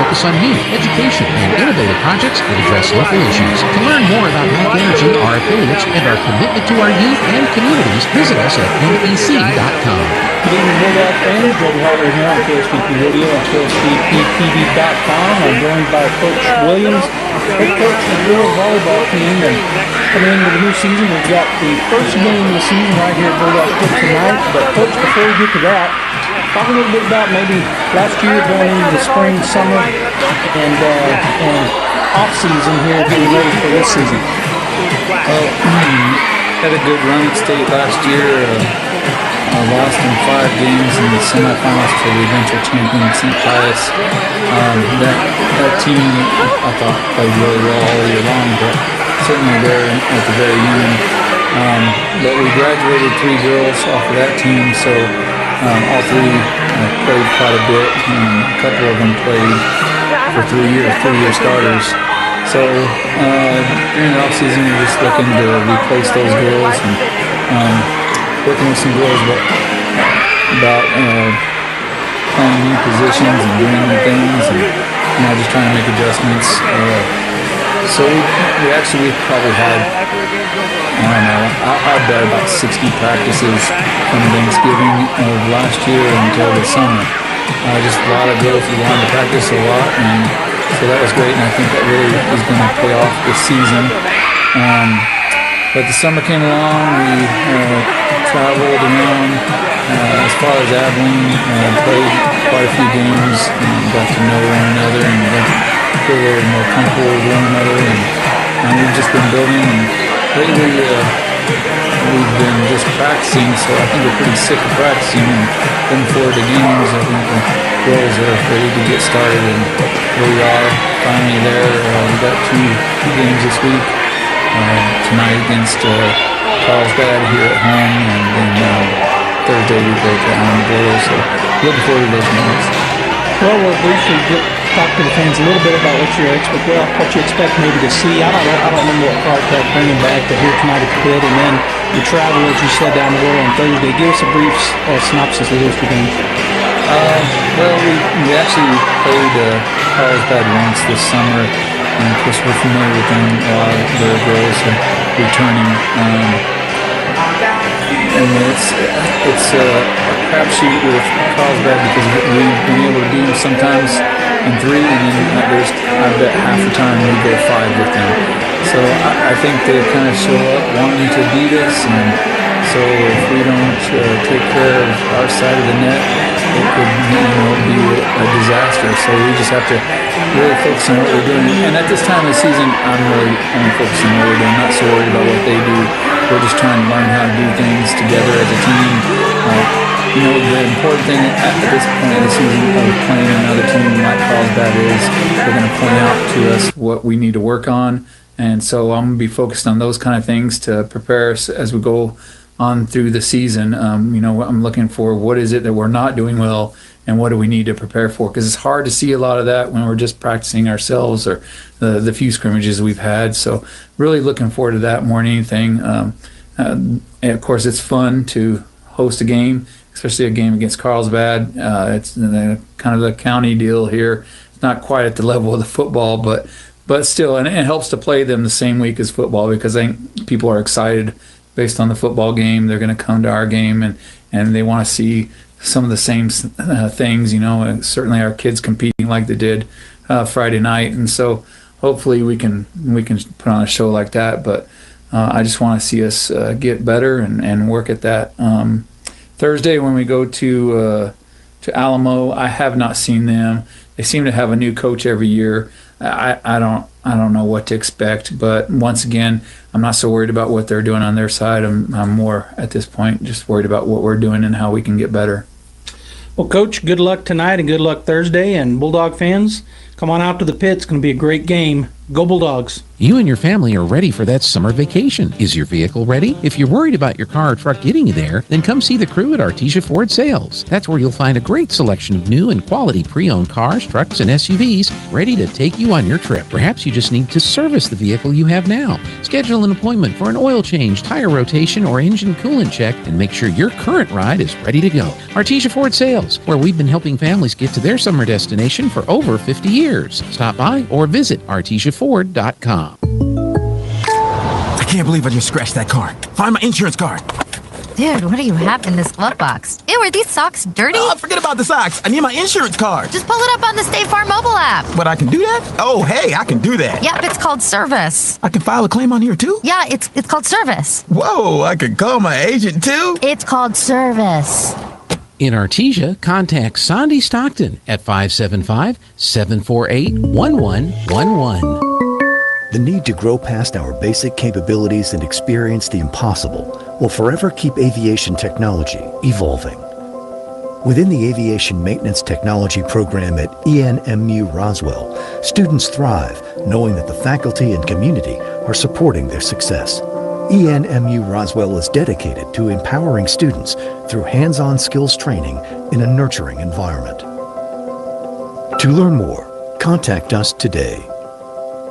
focus on youth, education, and innovative projects that address local issues. To learn more about Mac Energy, our affiliates, and our commitment to our youth and communities, visit us at mec.com. Good evening, Bulldog fans. Joe Harder here on KSPP Radio and KSPPTV.com. I'm joined by Coach Williams, head coach of the girls volleyball team. And coming into the new season, we've got the first game of the season right here at Bulldog Cook tonight. But Coach, before we get to that, talk a little bit about maybe last year going into the spring, summer, and off season here, getting ready for this season. Well, had a good run at state last year. Lost in 5 games in the semifinals for the eventual champion St. Pius. That team I thought played really well all year long, but certainly there at the very end. But we graduated 3 girls off of that team, so all 3 played quite a bit, and a couple of them played for 3-year starters. So during the offseason, we're just looking to replace those girls and working with some girls about playing new positions and doing new things, and just trying to make adjustments. So we probably had, I bet about 60 practices from Thanksgiving of last year until the summer. Just a lot of girls who wanted to practice a lot, and so that was great, and I think that really is going to pay off this season. But the summer came along, we traveled around as far as Abilene, played quite a few games, and got to know one another and got to feel a little more comfortable with one another, and we've just been building, and lately we've been just practicing, so I think we're pretty sick of practicing and looking forward to games. I think the girls are ready to get started, and here we are finally there. We got two games this week. Tonight against Carlsbad here at home, and then Thursday we go to Bulldogs. So looking forward to those games. Well, we'll briefly talk to the fans a little bit about what you expect maybe to see. I don't remember what Carlsbad bringing back, but here tonight at the pit, and then the travel, as you said, down the road on Thursday. Give us a brief synopsis of those 2 games. Well, we actually played Carlsbad once this summer. And of course, we're familiar with them. A lot of the girls are returning. And it's a crapshoot with Carlsbad because we've been able to beat them sometimes in 3, and then I bet half the time we go 5 with them. So I think they kind of show up wanting to beat us, and so if we don't take care of our side of the net, it could be a disaster. So we just have to really focus on what we're doing. And at this time of the season, I'm really only focusing on what we're doing. I'm not so worried about what they do. We're just trying to learn how to do things together as a team. The important thing at this point of the season of playing another team like Carlsbad is they're going to point out to us what we need to work on. And so I'm going to be focused on those kind of things to prepare us as we go on through the season. I'm looking for what is it that we're not doing well and what do we need to prepare for, because it's hard to see a lot of that when we're just practicing ourselves or the few scrimmages we've had. So really looking forward to that more than anything. And of course, it's fun to host a game, especially a game against Carlsbad. It's kind of the county deal here. It's not quite at the level of the football, but still, and it helps to play them the same week as football, because I think people are excited based on the football game. They're going to come to our game, and they want to see some of the same things, and certainly our kids competing like they did Friday night. And so hopefully we can put on a show like that. But I just want to see us get better and work at that. Thursday when we go to Alamo, I have not seen them. They seem to have a new coach every year. I don't know what to expect, but once again, I'm not so worried about what they're doing on their side. I'm more at this point just worried about what we're doing and how we can get better. Well, Coach, good luck tonight and good luck Thursday. And Bulldog fans, come on out to the pit. It's going to be a great game Go Bulldogs. You and your family are ready for that summer vacation. Is your vehicle ready? If you're worried about your car or truck getting you there, then come see the crew at Artesia Ford Sales. That's where you'll find a great selection of new and quality pre-owned cars, trucks, and SUVs ready to take you on your trip. Perhaps you just need to service the vehicle you have now. Schedule an appointment for an oil change, tire rotation, or engine coolant check, and make sure your current ride is ready to go. Artesia Ford Sales, where we've been helping families get to their summer destination for over 50 years. Stop by or visit artesiaford.com. I can't believe I just scratched that car. Find my insurance card. Dude, what do you have in this glove box? Ew, are these socks dirty? Oh, forget about the socks. I need my insurance card. Just pull it up on the State Farm mobile app. But I can do that? Oh, hey, I can do that. Yep, it's called service. I can file a claim on here, too? Yeah, it's called service. Whoa, I can call my agent, too? It's called service. In Artesia, contact Sandy Stockton at 575-748-1111. The need to grow past our basic capabilities and experience the impossible will forever keep aviation technology evolving. Within the Aviation Maintenance Technology program at ENMU Roswell, students thrive knowing that the faculty and community are supporting their success. ENMU Roswell is dedicated to empowering students through hands-on skills training in a nurturing environment. To learn more, contact us today.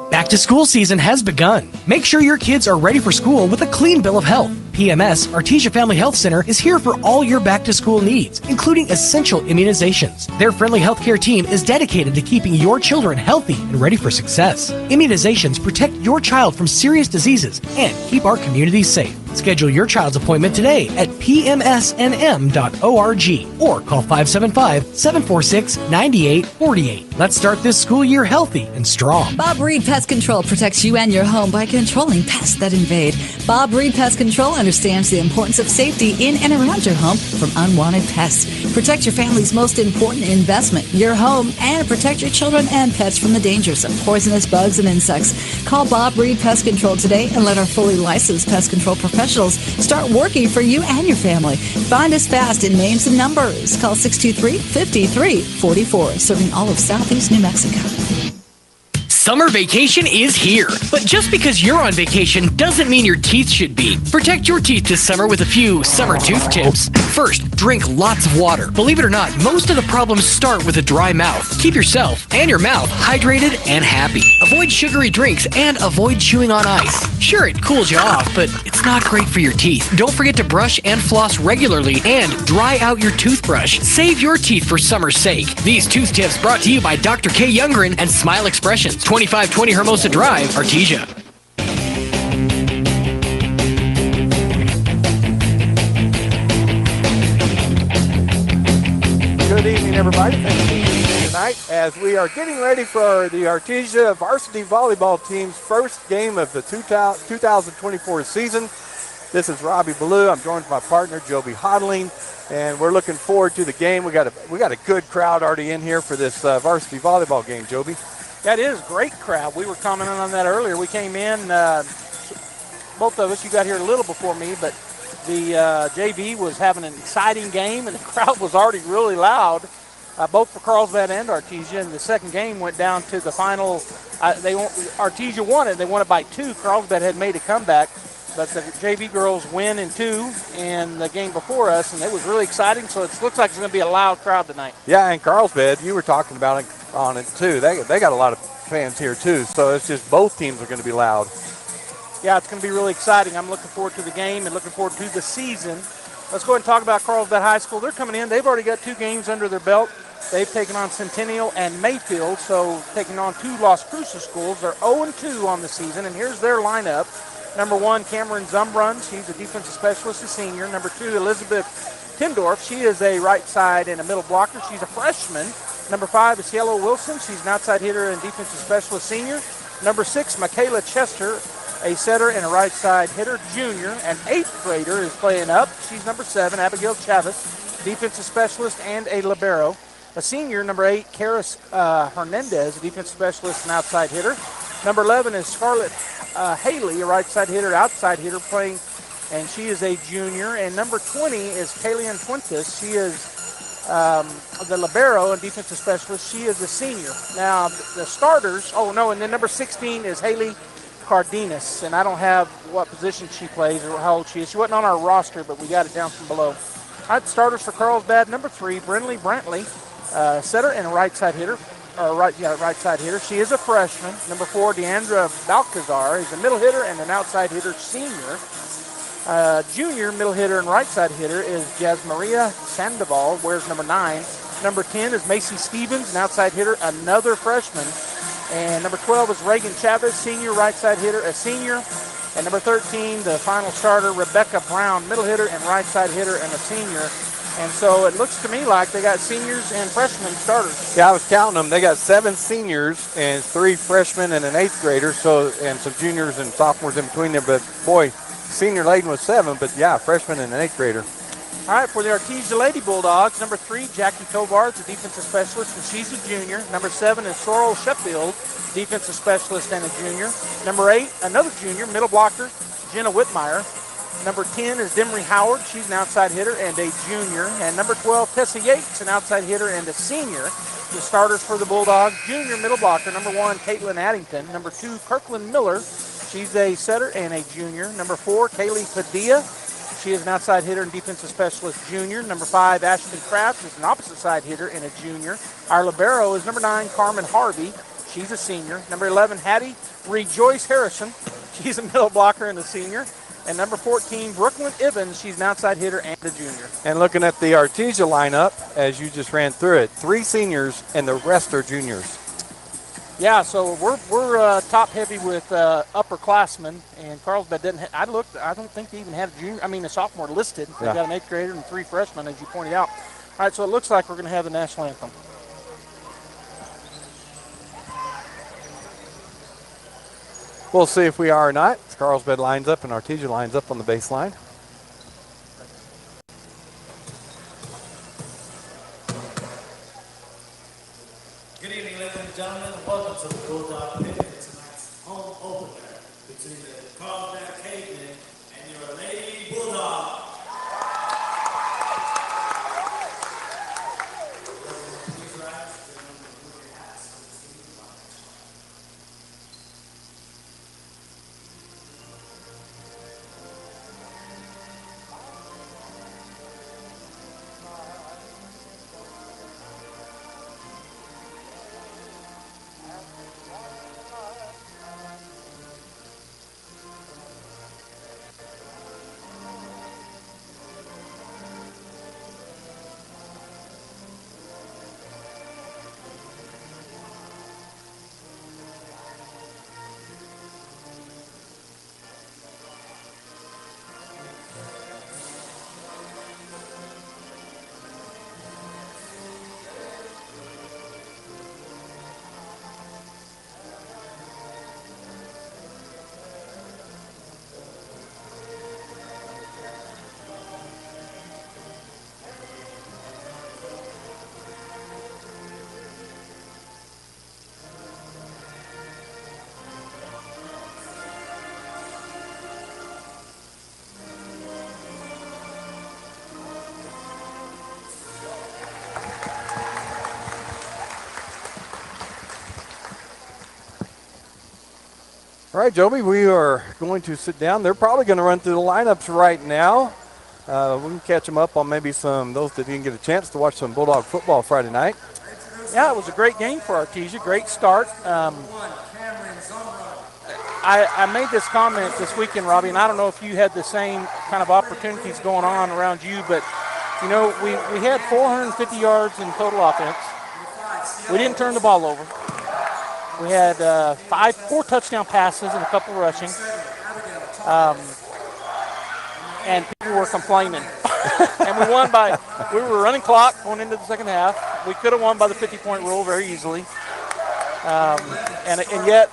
Back to school season has begun. Make sure your kids are ready for school with a clean bill of health. PMS, Artesia Family Health Center, is here for all your back to school needs, including essential immunizations. Their friendly healthcare team is dedicated to keeping your children healthy and ready for success. Immunizations protect your child from serious diseases and keep our communities safe. Schedule your child's appointment today at pmsnm.org or call 575-746-9848. Let's start this school year healthy and strong. Bob Reed Pest Control protects you and your home by controlling pests that invade. Bob Reed Pest Control understands the importance of safety in and around your home from unwanted pests. Protect your family's most important investment, your home, and protect your children and pets from the dangers of poisonous bugs and insects. Call Bob Reed Pest Control today and let our fully licensed pest control professionals start working for you and your family. Find us fast in names and numbers. Call 623-5344, serving all of Southeast New Mexico. Summer vacation is here. But just because you're on vacation doesn't mean your teeth should be. Protect your teeth this summer with a few summer tooth tips. First, drink lots of water. Believe it or not, most of the problems start with a dry mouth. Keep yourself and your mouth hydrated and happy. Avoid sugary drinks and avoid chewing on ice. Sure, it cools you off, but it's not great for your teeth. Don't forget to brush and floss regularly and dry out your toothbrush. Save your teeth for summer's sake. These tooth tips brought to you by Dr. K. Youngren and Smile Expressions. 2520 Hermosa Drive, Artesia. Good evening, everybody. Thanks for being here tonight as we are getting ready for the Artesia varsity volleyball team's first game of the 2024 season. This is Robbie Ballou. I'm joined by my partner, Joby Hodling, and we're looking forward to the game. We got a good crowd already in here for this varsity volleyball game, Joby. That is a great crowd. We were commenting on that earlier. We came in, both of us, you got here a little before me, but the JV was having an exciting game, and the crowd was already really loud, both for Carlsbad and Artesia. And the second game went down to the final. Artesia won it. They won it by 2. Carlsbad had made a comeback, but the JV girls win in 2 in the game before us, and it was really exciting. So it looks like it's going to be a loud crowd tonight. Yeah, and Carlsbad, you were talking about it on it too. They got a lot of fans here too, so it's just both teams are going to be loud. Yeah, it's going to be really exciting. I'm looking forward to the game and looking forward to the season. Let's go ahead and talk about Carlsbad High School. They're coming in. They've already got 2 games under their belt. They've taken on Centennial and Mayfield, so taking on 2 Las Cruces schools. They're 0-2 on the season, and here's their lineup. Number 1, Cameron Zumbrun. She's a defensive specialist, a senior. Number 2, Elizabeth Tindorf. She is a right side and a middle blocker. She's a freshman. Number 5 is Cielo Wilson. She's an outside hitter and defensive specialist, senior. Number 6, Michaela Chester, a setter and a right side hitter, junior. An 8th grader is playing up. She's number 7, Abigail Chavez, defensive specialist and a libero. A senior, number 8, Karis Hernandez, a defensive specialist and outside hitter. Number 11 is Scarlett Haley, a right side hitter, outside hitter, playing, and she is a junior. And number 20 is Kalian Fuentes. She is the libero and defensive specialist, she is a senior. Now, the starters, and then number 16 is Haley Cardenas, and I don't have what position she plays or how old she is. She wasn't on our roster, but we got it down from below. All right, starters for Carlsbad, number 3, Brinley Brantley, setter and a right side hitter. Right side hitter. She is a freshman. Number 4, Deandra Balcazar is a middle hitter and an outside hitter senior. Junior middle hitter and right side hitter is Jasmaria Sandoval, wears number 9. Number 10 is Macy Stevens, an outside hitter, another freshman. And number 12 is Reagan Chavez, senior right side hitter, a senior. And number 13, the final starter, Rebecca Brown, middle hitter and right side hitter and a senior. And so it looks to me like they got seniors and freshmen starters. Yeah, I was counting them. They got 7 seniors and 3 freshmen and an 8th grader, and some juniors and sophomores in between there. But, boy, senior laden was 7, but, yeah, freshman and an 8th grader. All right, for the Artesia Lady Bulldogs, number 3, Jackie Tovar, the defensive specialist, and she's a junior. Number 7 is Sorrel Sheffield, defensive specialist and a junior. Number 8, another junior, middle blocker, Jenna Whitmire. Number 10 is Demery Howard. She's an outside hitter and a junior. And number 12, Tessa Yates, an outside hitter and a senior. The starters for the Bulldogs, junior middle blocker. Number 1, Caitlin Addington. Number 2, Kirkland Miller. She's a setter and a junior. Number 4, Kaylee Padilla. She is an outside hitter and defensive specialist junior. Number 5, Ashton Kraft is an opposite side hitter and a junior. Our libero is number 9, Carmen Harvey. She's a senior. Number 11, Hattie Rejoice Harrison. She's a middle blocker and a senior. And number 14, Brooklyn Evans. She's an outside hitter and a junior. And looking at the Artesia lineup, as you just ran through it, 3 seniors and the rest are juniors. Yeah, so we're top heavy with upperclassmen, and Carlsbad didn't. I don't think they even had a sophomore listed. They got an 8th grader and 3 freshmen, as you pointed out. All right, so it looks like we're going to have the national anthem. We'll see if we are or not. Carlsbad lines up and Artesia lines up on the baseline. Good evening, ladies and gentlemen. Welcome to the Bulldog Pit for tonight's home opener between the Carlsbad Cavemen and your Lady Bulldogs. All right, Joby, we are going to sit down. They're probably going to run through the lineups right now. We can catch them up on maybe those that didn't get a chance to watch some Bulldog football Friday night. Yeah, it was a great game for Artesia. Great start. I made this comment this weekend, Robbie, and I don't know if you had the same kind of opportunities going on around you, but, you know, we had 450 yards in total offense. We didn't turn the ball over. We had 4 touchdown passes and a couple rushing. And people were complaining. And we were running clock going into the second half. We could have won by the 50-point rule very easily. And yet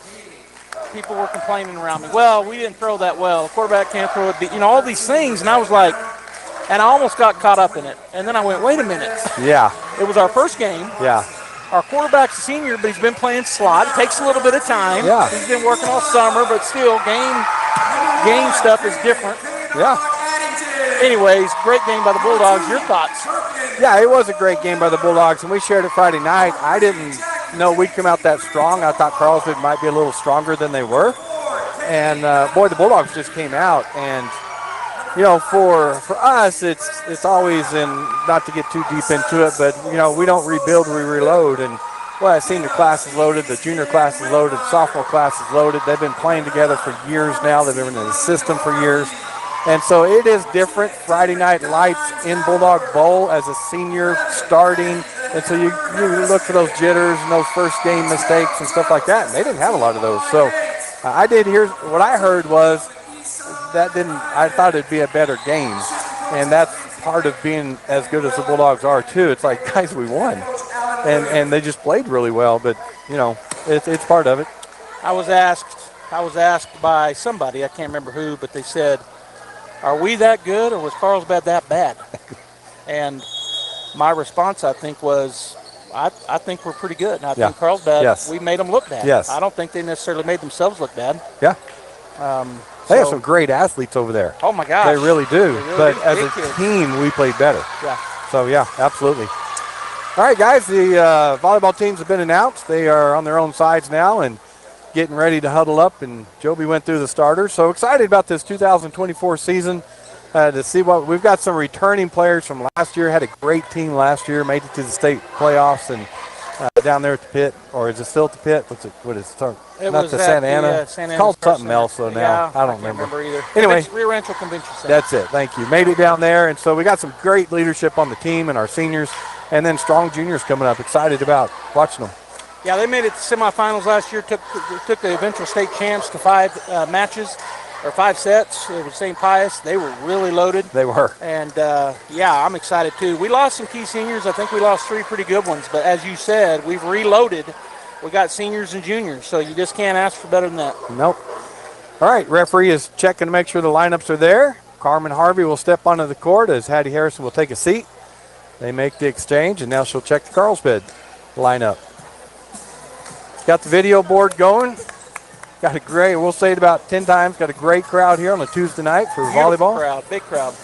people were complaining around me. Well, we didn't throw that well. The quarterback can't throw it. You know, all these things. And I was like, and I almost got caught up in it. And then I went, wait a minute. Yeah. It was our first game. Yeah. Our quarterback's a senior, but he's been playing slot. It takes a little bit of time. Yeah. He's been working all summer, but still, game stuff is different. Yeah. Anyways, great game by the Bulldogs. Your thoughts? Yeah, it was a great game by the Bulldogs, and we shared it Friday night. I didn't know we'd come out that strong. I thought Carlsbad might be a little stronger than they were. And, boy, the Bulldogs just came out. And, for us, it's always, not to get too deep into it, but, we don't rebuild, we reload. And, well, the senior class is loaded, the junior class is loaded, sophomore class is loaded. They've been playing together for years now. They've been in the system for years. And so it is different. Friday night lights in Bulldog Bowl as a senior starting. And so you look for those jitters and those first game mistakes and stuff like that. And they didn't have a lot of those. So I did hear, what I heard was I thought it'd be a better game. And that's part of being as good as the Bulldogs are too. It's like, guys, we won. And they just played really well. But, it's part of it. I was asked by somebody, I can't remember who, but they said, are we that good or was Carlsbad that bad? And my response, I think, was, I think we're pretty good. And I think Carlsbad, we made them look bad. Yes. I don't think they necessarily made themselves look bad. Yeah. They have some great athletes over there. Oh, my gosh. They really do. But as a kids. team, we played better. Yeah. So, yeah, absolutely. All right, guys, the volleyball teams have been announced. They are on their own sides now and getting ready to huddle up, and Joby went through the starters. So excited about this 2024 season to see what we've got. Some returning players from last year. Had a great team last year, made it to the state playoffs, and down there at the pit, or is it still at the pit? What is it? It Not was the at Santa Ana. Santa Ana it's called Star something Center. else though now. Yeah, I don't can't remember either. Anyway, Rio Rancho Convention Center. That's it. Thank you. Made it down there, and so we got some great leadership on the team and our seniors, and then strong juniors coming up. Excited about watching them. Yeah, they made it to semifinals last year. Took the eventual state champs to 5 matches, or 5 sets. It was St. Pius. They were really loaded. They were. And I'm excited too. We lost some key seniors. I think we lost 3 pretty good ones. But as you said, we've reloaded. We got seniors and juniors, so you just can't ask for better than that. Nope. All right, referee is checking to make sure the lineups are there. Carmen Harvey will step onto the court as Hattie Harrison will take a seat. They make the exchange, and now she'll check the Carlsbad lineup. Got the video board going. Got a great, we'll say it about 10 times, got a great crowd here on a Tuesday night for volleyball. Big crowd.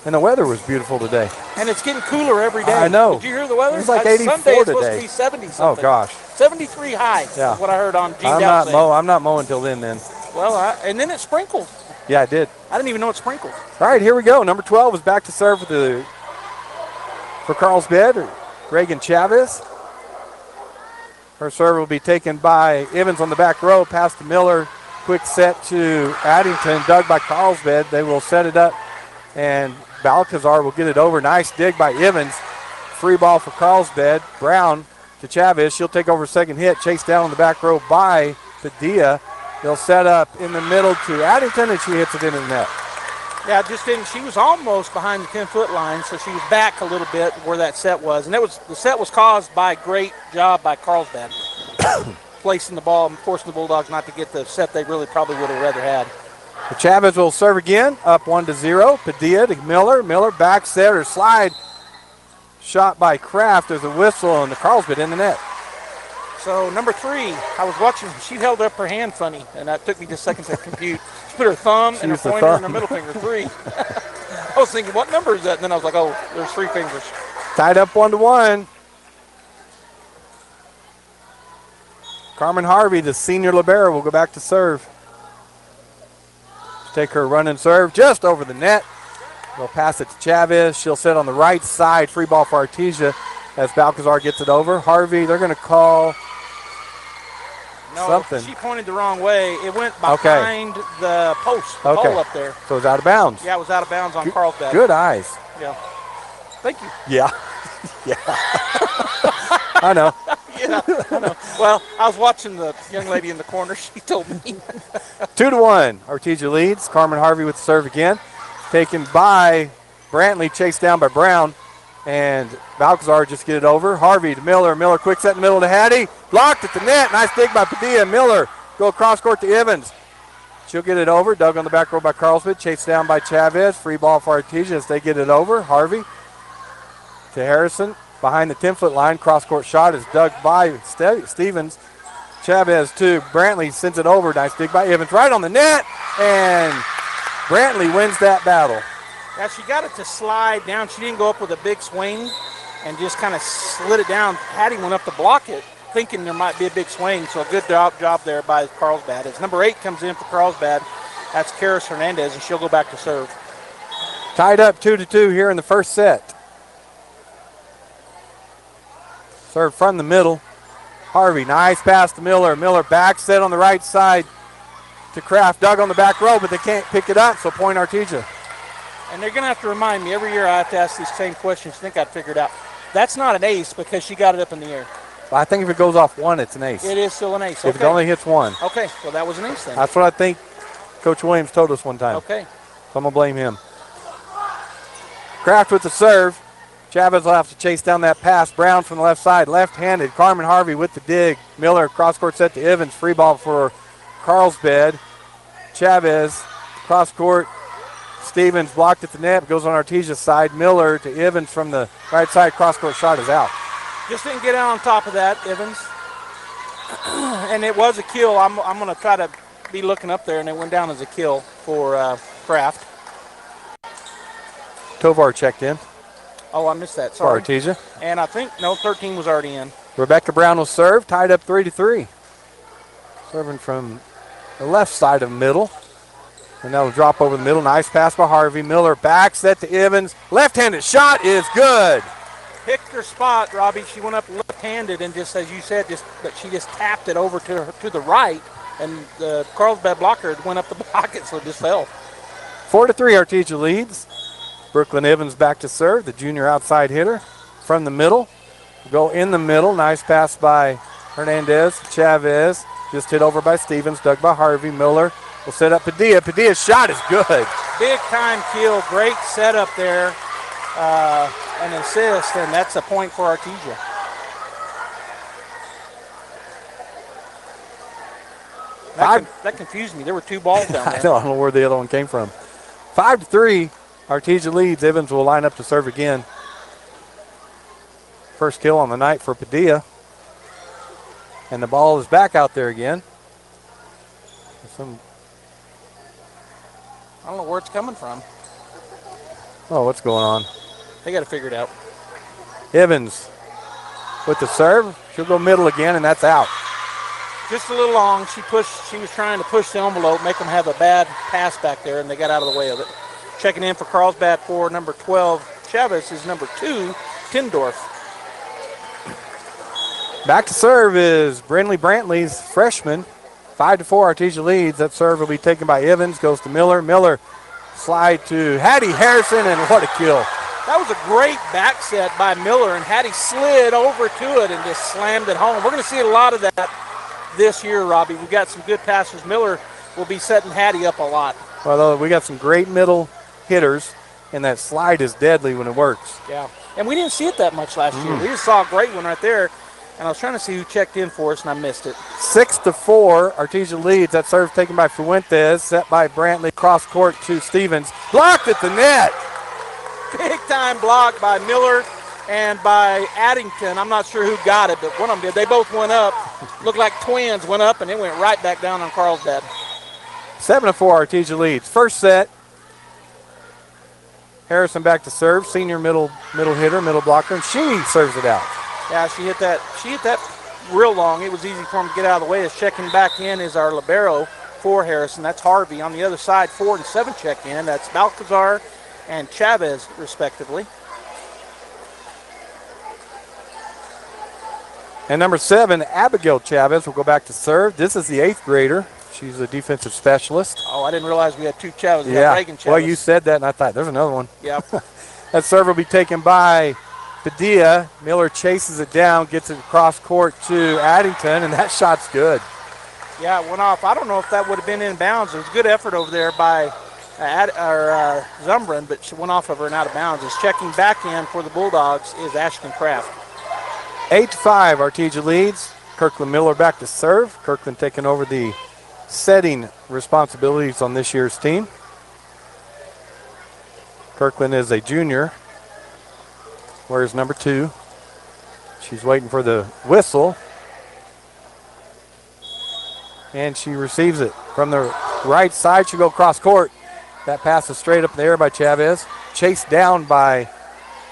And the weather was beautiful today. And it's getting cooler every day. I know. Did you hear the weather? It's like 84 Sunday it's today. supposed to be 70 something. Oh, gosh. 73 high is what I heard on Gene Dowd say. I'm not mowing until then. Well, and then it sprinkled. Yeah, I did. I didn't even know it sprinkled. All right, here we go. Number 12 is back to serve for Carlsbad, Reagan Chavez. Her serve will be taken by Evans on the back row, pass to Miller. Quick set to Addington, dug by Carlsbad. They will set it up, and Balcazar will get it over. Nice dig by Evans. Free ball for Carlsbad. Brown to Chavez. She'll take over second hit. Chased down on the back row by Padilla. They'll set up in the middle to Addington, and she hits it into the net. Yeah, just didn't. She was almost behind the 10-foot line, so she was back a little bit where that set was. And the set was caused by a great job by Carlsbad. Placing the ball and forcing the Bulldogs not to get the set they really probably would have rather had. So Chavez will serve again, up 1-0. Padilla to Miller. Miller back set or slide. Shot by Kraft. There's a whistle, and the Carlsbad in the net. So number 3, I was watching. She held up her hand funny, and that took me just a second to compute. She put her thumb and her pointer and her middle finger, 3. I was thinking, what number is that? And then I was like, oh, there's 3 fingers. Tied up 1-1. Carmen Harvey, the senior libero, will go back to serve. Take her run and serve just over the net. They'll pass it to Chavez. She'll sit on the right side. Free ball for Artesia as Balcazar gets it over. Harvey, they're going to call something. She pointed the wrong way. It went behind the post, the pole up there. So it's out of bounds. Yeah, it was out of bounds on Carlsbad. Good eyes. Yeah. Thank you. Yeah. Yeah. I know. Yeah, I know. Well, I was watching the young lady in the corner. She told me. 2-1. Artesia leads. Carmen Harvey with the serve again. Taken by Brantley, chased down by Brown. And Balcazar just get it over. Harvey to Miller. Miller quick set in the middle to Hattie. Blocked at the net. Nice dig by Padilla. Miller go across court to Evans. She'll get it over. Dug on the back row by Carlsbad. Chased down by Chavez. Free ball for Artesia as they get it over. Harvey to Harrison. Behind the 10-foot line. Cross-court shot is dug by Stevens. Chavez to Brantley. Sends it over. Nice dig by Evans. Right on the net. And Brantley wins that battle. Yeah, she got it to slide down. She didn't go up with a big swing. and just kind of slid it down. Hattie went up to block it, thinking there might be a big swing, so a good job there by Carlsbad. As number 8 comes in for Carlsbad, that's Karis Hernandez, and she'll go back to serve. Tied up 2-2 here in the first set. Serve from the middle. Harvey, nice pass to Miller. Miller back set on the right side to Kraft. Dug on the back row, but they can't pick it up, so point Artesia. And they're going to have to remind me every year I have to ask these same questions. I think I'd figured out. That's not an ace because she got it up in the air. Well, I think if it goes off one, it's an ace. It is still an ace. If it only hits one. Okay, well, that was an ace then. That's what I think Coach Williams told us one time. Okay. So I'm going to blame him. Kraft with the serve. Chavez will have to chase down that pass. Brown from the left side, left-handed. Carmen Harvey with the dig. Miller, cross-court set to Evans. Free ball for Carlsbad. Chavez, cross-court. Stevens blocked at the net. Goes on Artesia's side. Miller to Evans from the right side. Cross-court shot is out. Just didn't get out on top of that, Evans. And it was a kill. I'm going to try to be looking up there, and it went down as a kill for Kraft. Tovar checked in. Oh, I missed that. Sorry. For Artesia. And I think, no, 13 was already in. Rebecca Brown will serve, tied up 3-3. Serving from the left side of middle. And that'll drop over the middle. Nice pass by Harvey. Miller back set to Evans. Left-handed shot is good. Picked her spot, Robbie. She went up left-handed and just, as you said, but she just tapped it over to the right. And the Carlsbad blocker went up the pocket, so it just fell. 4-3, Artesia leads. Brooklyn Evans back to serve, the junior outside hitter. From the middle, go in the middle. Nice pass by Hernandez. Chavez just hit over by Stevens, dug by Harvey. Miller will set up Padilla. Padilla's shot is good. Big time kill, great setup there. An assist, and that's a point for Artesia. That confused me. There were 2 balls down there. I don't know where the other one came from. 5-3. Artesia leads. Evans will line up to serve again. First kill on the night for Padilla. And the ball is back out there again. I don't know where it's coming from. Oh, what's going on? They got to figure it out. Evans with the serve. She'll go middle again, and that's out. Just a little long. She was trying to push the envelope, make them have a bad pass back there, and they got out of the way of it. Checking in for Carlsbad for number 12, Chavez is number 2, Tindorf. Back to serve is Brindley Brantley's freshman. 5-4, Artesia leads. That serve will be taken by Evans, goes to Miller. Miller slide to Hattie Harrison, and what a kill. That was a great back set by Miller, and Hattie slid over to it and just slammed it home. We're going to see a lot of that this year, Robbie. We've got some good passers. Miller will be setting Hattie up a lot. Well, we got some great middle hitters, and that slide is deadly when it works. Yeah, and we didn't see it that much last year. We just saw a great one right there, and I was trying to see who checked in for us, and I missed it. 6-4, Artesia leads. That serve taken by Fuentes, set by Brantley, cross court to Stevens. Blocked at the net. Big time block by Miller and by Addington. I'm not sure who got it, but one of them did. They both went up. Looked like twins went up, and it went right back down on Carlsbad. 7-4, Artesia leads. First set. Harrison back to serve, senior middle hitter, middle blocker, and she serves it out. Yeah, she hit that real long. It was easy for him to get out of the way. As checking back in is our libero for Harrison. That's Harvey. On the other side, 4 and 7 check in. That's Balcazar and Chavez, respectively. And number 7, Abigail Chavez will go back to serve. This is the 8th grader. She's a defensive specialist. Oh, I didn't realize we had 2 Chavez. Yeah, Reagan Chavez. well, you said that, and I thought, there's another one. Yep. That serve will be taken by Padilla. Miller chases it down, gets it across court to Addington, and that shot's good. Yeah, it went off. I don't know if that would have been in bounds. It was a good effort over there by Zumbrin, but she went off of her and out of bounds. As checking back in for the Bulldogs is Ashton Kraft. 8-5, Artesia leads. Kirkland Miller back to serve. Kirkland taking over the setting responsibilities on this year's team. Kirkland is a junior. Where's number 2? She's waiting for the whistle. And she receives it from the right side. She'll go cross court. That pass is straight up in the air by Chavez. Chased down by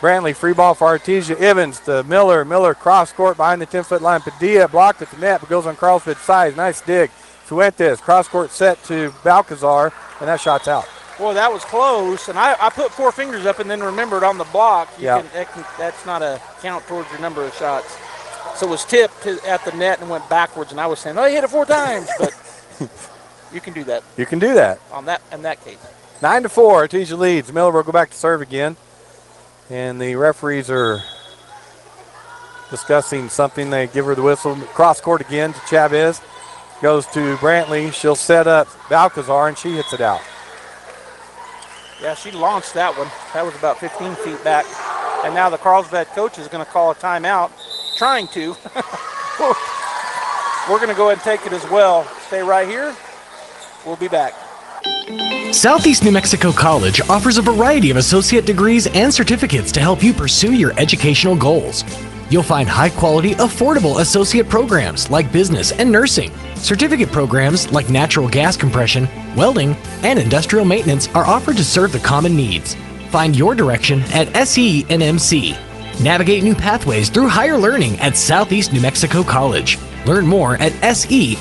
Brantley, free ball for Artesia. Evans to Miller. Miller cross court behind the 10-foot line. Padilla blocked at the net, but goes on Carlsbad's side. Nice dig. Fuentes, cross court set to Balcazar, and that shot's out. Boy, that was close, and I put 4 fingers up and then remembered on the block. That's not a count towards your number of shots. So it was tipped at the net and went backwards, and I was saying, oh, he hit it 4 times, but you can do that. You can do that. In that case. 9-4, Artesia leads. Miller will go back to serve again. And the referees are discussing something. They give her the whistle. Cross court again to Chavez. Goes to Brantley. She'll set up Balcazar, and she hits it out. Yeah, she launched that one. That was about 15 feet back. And now the Carlsbad coach is going to call a timeout, trying to. We're going to go ahead and take it as well. Stay right here. We'll be back. Southeast New Mexico College offers a variety of associate degrees and certificates to help you pursue your educational goals. You'll find high-quality, affordable associate programs like business and nursing. Certificate programs like natural gas compression, welding, and industrial maintenance are offered to serve the common needs. Find your direction at SENMC. Navigate new pathways through higher learning at Southeast New Mexico College. Learn more at senmc.edu.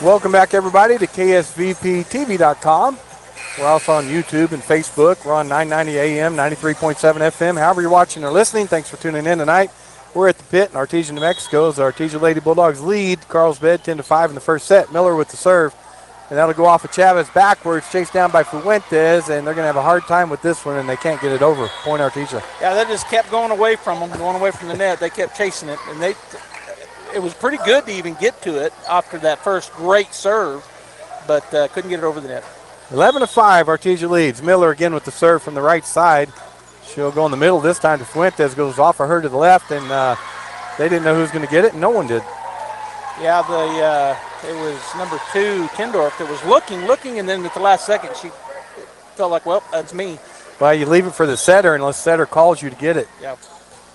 Welcome back, everybody, to KSVPTV.com. We're also on YouTube and Facebook. We're on 990 AM, 93.7 FM. However you're watching or listening, thanks for tuning in tonight. We're at the pit in Artesia, New Mexico, as the Artesia Lady Bulldogs lead Carlsbad 10-5 in the first set. Miller with the serve, and that'll go off of Chavez backwards, chased down by Fuentes, and they're going to have a hard time with this one, and they can't get it over. Point Artesia. Yeah, they just kept going away from them, going away from the net. They kept chasing it, and it was pretty good to even get to it after that first great serve, but couldn't get it over the net. 11-5, Artesia leads. Miller again with the serve from the right side. She'll go in the middle this time to Fuentes, goes off of her to the left, and they didn't know who was going to get it, and no one did. Yeah, it was number 2, Tindorf, that was looking, and then at the last second she felt like, well, that's me. Well, you leave it for the setter unless the setter calls you to get it. Yeah.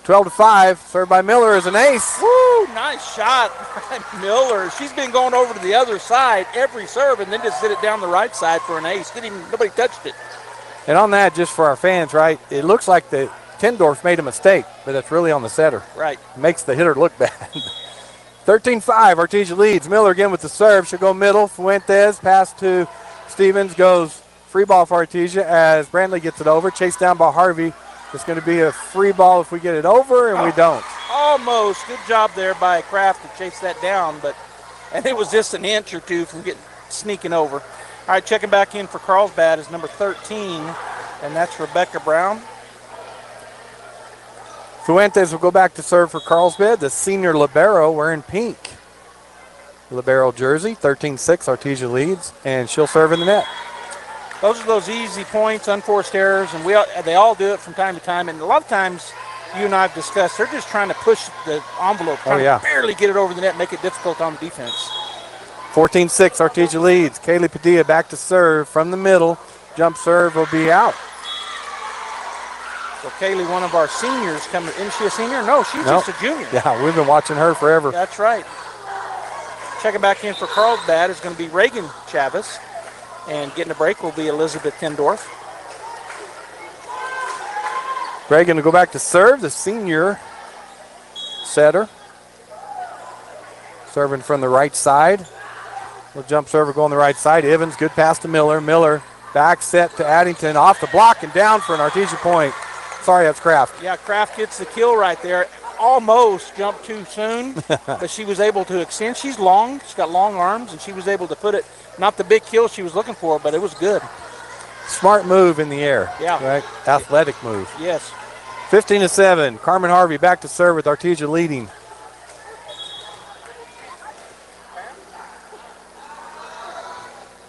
12-5, served by Miller is an ace. Woo, nice shot by Miller. She's been going over to the other side every serve and then just hit it down the right side for an ace. Nobody touched it. And on that, just for our fans, right, it looks like the Tindorf made a mistake, but it's really on the setter. Right. Makes the hitter look bad. 13-5, Artesia leads. Miller again with the serve. She'll go middle. Fuentes, pass to Stevens, goes free ball for Artesia as Brantley gets it over. Chased down by Harvey. It's going to be a free ball if we get it over, and we don't. Almost. Good job there by Kraft to chase that down, and it was just an inch or two from sneaking over. All right, checking back in for Carlsbad is number 13, and that's Rebecca Brown. Fuentes will go back to serve for Carlsbad, the senior libero wearing pink. Libero jersey, 13-6, Artesia leads, and she'll serve in the net. Those are those easy points, unforced errors, and they all do it from time to time. And a lot of times, you and I have discussed, they're just trying to push the envelope, trying to barely get it over the net, make it difficult on the defense. 14-6, Artesia leads. Kaylee Padilla back to serve from the middle. Jump serve will be out. So Kaylee, one of our seniors, coming. Isn't she a senior? No, she's just a junior. Yeah, we've been watching her forever. That's right. Checking back in for Carlsbad is going to be Reagan Chavez. And getting a break will be Elizabeth Tindorf. Reagan to go back to serve, the senior setter. Serving from the right side. Little jump server going the right side. Evans, good pass to Miller. Miller back set to Addington, off the block and down for an Artesia point. Sorry, that's Kraft. Yeah, Kraft gets the kill right there. Almost jumped too soon, but she was able to extend. She's long. She's got long arms, and she was able to put it, not the big kill she was looking for, but it was good. Smart move in the air. Yeah. Right? Athletic move. Yes. 15-7. Carmen Harvey back to serve with Artesia leading.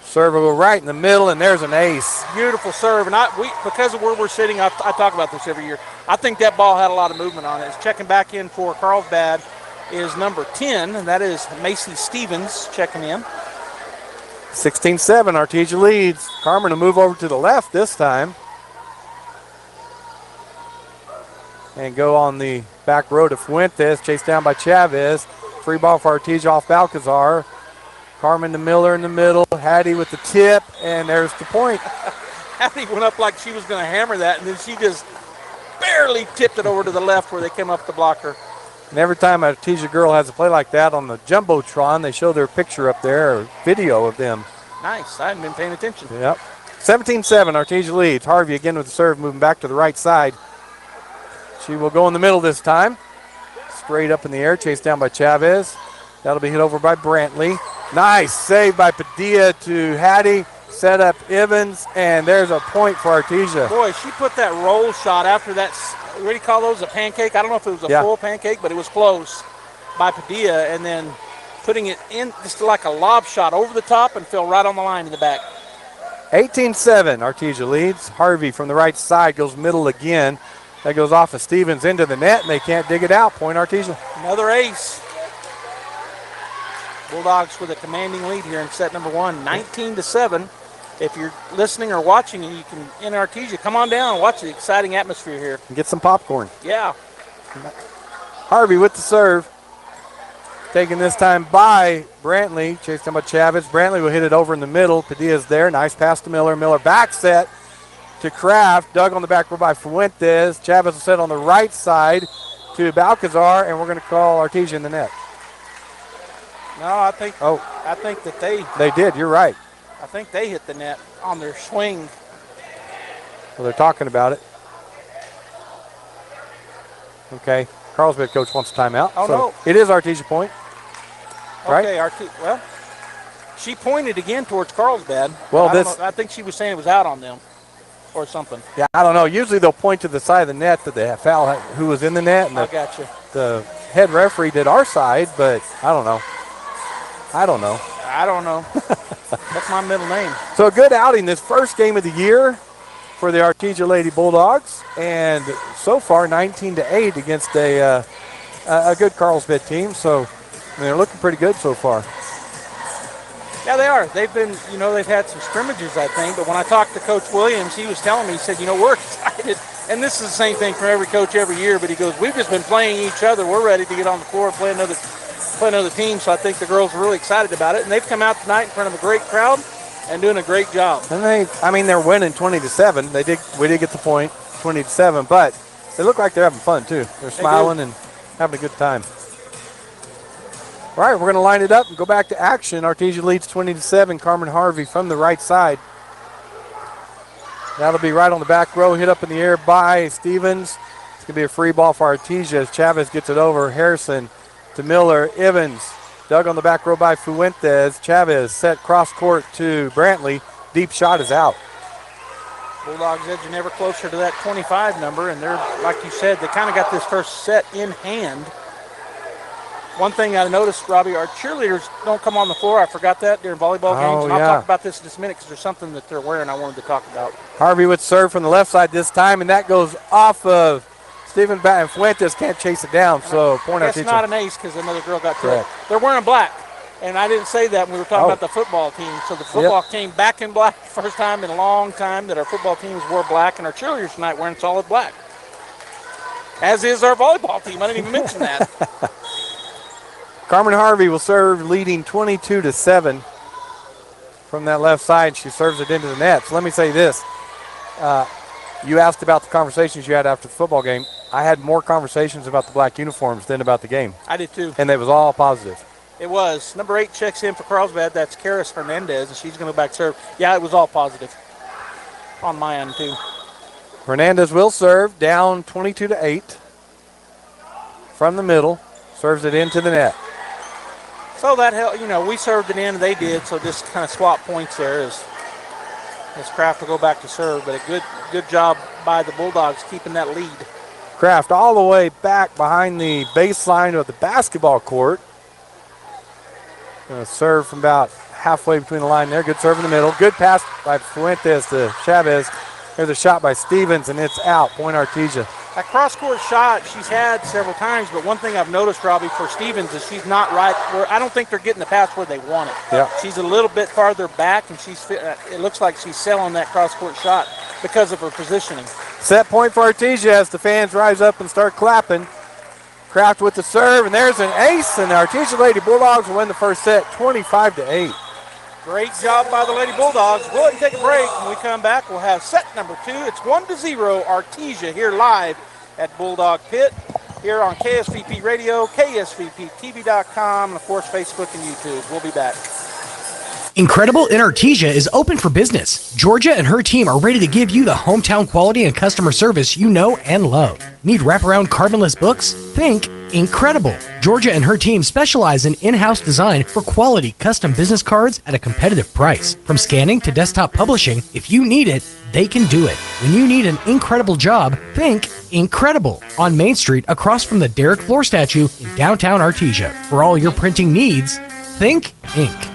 Serve will go right in the middle, and there's an ace. Beautiful serve, and because of where we're sitting, I talk about this every year. I think that ball had a lot of movement on it. It's checking back in for Carlsbad is number 10, and that is Macy Stevens checking in. 16-7, Artesia leads. Carmen will move over to the left this time. And go on the back row to Fuentes, chased down by Chavez. Free ball for Artesia off Balcazar. Carmen to Miller in the middle. Hattie with the tip, and there's the point. Hattie went up like she was going to hammer that, and then she just barely tipped it over to the left where they came up to block her. And every time a Artesia girl has a play like that on the Jumbotron, they show their picture up there, or video of them. Nice. I hadn't been paying attention. Yep. 17-7, Artesia leads. Harvey again with the serve, moving back to the right side. She will go in the middle this time. Straight up in the air, chased down by Chavez. That'll be hit over by Brantley. Nice save by Padilla to Hattie. Set up Evans, and there's a point for Artesia. Boy, she put that roll shot after that. What do you call those, a pancake? I don't know if it was a full pancake, but it was close by Padilla, and then putting it in just like a lob shot over the top and fell right on the line in the back. 18-7, Artesia leads. Harvey from the right side goes middle again. That goes off of Stevens into the net, and they can't dig it out. Point Artesia. Another ace. Bulldogs with a commanding lead here in set number 1, 19-7. If you're listening or watching and you can in Artesia, come on down and watch the exciting atmosphere here. And get some popcorn. Yeah. Harvey with the serve. Taken this time by Brantley. Chased down by Chavez. Brantley will hit it over in the middle. Padilla's there. Nice pass to Miller. Miller back set to Kraft. Dug on the back row by Fuentes. Chavez will set on the right side to Balcazar, and we're going to call Artesia in the net. No, I think that they did. You're right. I think they hit the net on their swing. Well, they're talking about it. Okay. Carlsbad coach wants a timeout. Oh, so no. It is Artesia point. Right? Okay, well, she pointed again towards Carlsbad. Well, I think she was saying it was out on them or something. Yeah, I don't know. Usually they'll point to the side of the net that they have foul who was in the net. And I got you. The head referee did our side, but I don't know. That's my middle name. So a good outing this first game of the year for the Artesia Lady Bulldogs, and so far 19-8 against a good Carlsbad team. So they're looking pretty good so far. Yeah, they are. They've been, they've had some scrimmages, I think. But when I talked to Coach Williams, he was telling me, he said, we're excited. And this is the same thing for every coach every year. But he goes, we've just been playing each other. We're ready to get on the floor and play another team. So I think the girls are really excited about it. And they've come out tonight in front of a great crowd and doing a great job. And they're winning 20-7. We did get the point, 20-7. But they look like they're having fun too. They're smiling and having a good time. All right, we're going to line it up and go back to action. Artesia leads 20-7. Carmen Harvey from the right side. That'll be right on the back row, hit up in the air by Stevens. It's going to be a free ball for Artesia as Chavez gets it over. Harrison to Miller. Evans dug on the back row by Fuentes. Chavez set cross court to Brantley. Deep shot is out. Bulldogs edging ever closer to that 25 number, and they're, like you said, they kind of got this first set in hand. One thing I noticed, Robbie, our cheerleaders don't come on the floor. I forgot that during volleyball games. And I'll talk about this in just a minute because there's something that they're wearing I wanted to talk about. Harvey would serve from the left side this time, and that goes off of Stephen and Fuentes can't chase it down. So point out. That's not an ace because another girl got to it. They're wearing black, and I didn't say that when we were talking about the football team. So the football came back in black, first time in a long time that our football teams wore black, and our cheerleaders tonight wearing solid black. As is our volleyball team. I didn't even mention that. Carmen Harvey will serve leading 22-7 from that left side. She serves it into the net. So let me say this. You asked about the conversations you had after the football game. I had more conversations about the black uniforms than about the game. I did too. And it was all positive. It was. Number 8 checks in for Carlsbad. That's Karis Hernandez, and she's going to back serve. Yeah, it was all positive on my end too. Hernandez will serve down 22-8 from the middle. Serves it into the net. So that helped, we served it in, they did, so just kind of swap points there as Kraft will go back to serve, but a good job by the Bulldogs keeping that lead. Kraft all the way back behind the baseline of the basketball court. Going to serve from about halfway between the line there. Good serve in the middle. Good pass by Fuentes to Chavez. There's a shot by Stevens, and it's out. Point Artesia. That cross-court shot she's had several times, but one thing I've noticed, Robbie, for Stevens is she's not right where I don't think they're getting the pass where they want it. Yeah. She's a little bit farther back, and it looks like she's selling that cross-court shot because of her positioning. Set point for Artesia as the fans rise up and start clapping. Kraft with the serve, and there's an ace, and the Artesia Lady Bulldogs will win the first set 25-8. Great job by the Lady Bulldogs. We'll take a break. When we come back, we'll have set number 2. It's 1-0 Artesia here live at Bulldog Pit here on KSVP Radio, KSVPTV.com, and of course Facebook and YouTube. We'll be back. Incredible in Artesia is open for business. Georgia and her team are ready to give you the hometown quality and customer service you know and love. Need wraparound carbonless books? Think Incredible. Georgia and her team specialize in in-house design for quality custom business cards at a competitive price. From scanning to desktop publishing, if you need it, they can do it. When you need an incredible job, think Incredible on Main Street across from the Derek Floor statue in downtown Artesia. For all your printing needs, think Ink.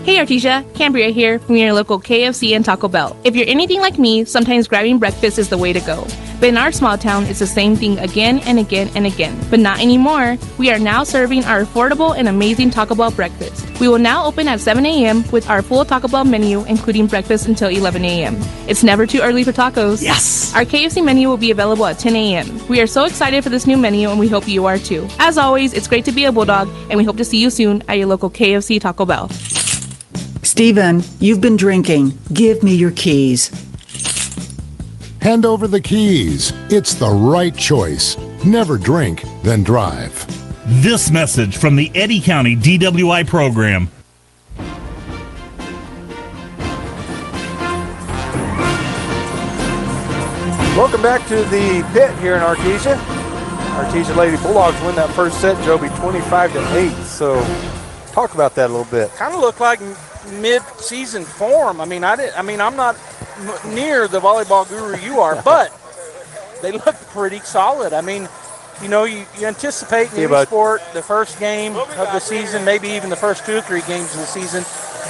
Hey Artesia, Cambria here from your local KFC and Taco Bell. If you're anything like me, sometimes grabbing breakfast is the way to go. But in our small town, it's the same thing again and again and again. But not anymore. We are now serving our affordable and amazing Taco Bell breakfast. We will now open at 7 a.m. with our full Taco Bell menu, including breakfast until 11 a.m. It's never too early for tacos. Yes! Our KFC menu will be available at 10 a.m. We are so excited for this new menu, and we hope you are too. As always, it's great to be a Bulldog, and we hope to see you soon at your local KFC Taco Bell. Stephen, you've been drinking. Give me your keys. Hand over the keys. It's the right choice. Never drink, then drive. This message from the Eddy County DWI program. Welcome back to the pit here in Artesia. Artesia Lady Bulldogs win that first set, Joby, 25-8. So talk about that a little bit. Kind of looked like mid-season form. I'm not near the volleyball guru you are, but they look pretty solid. You anticipate in any sport the first game of the season, maybe even the first 2 or 3 games of the season,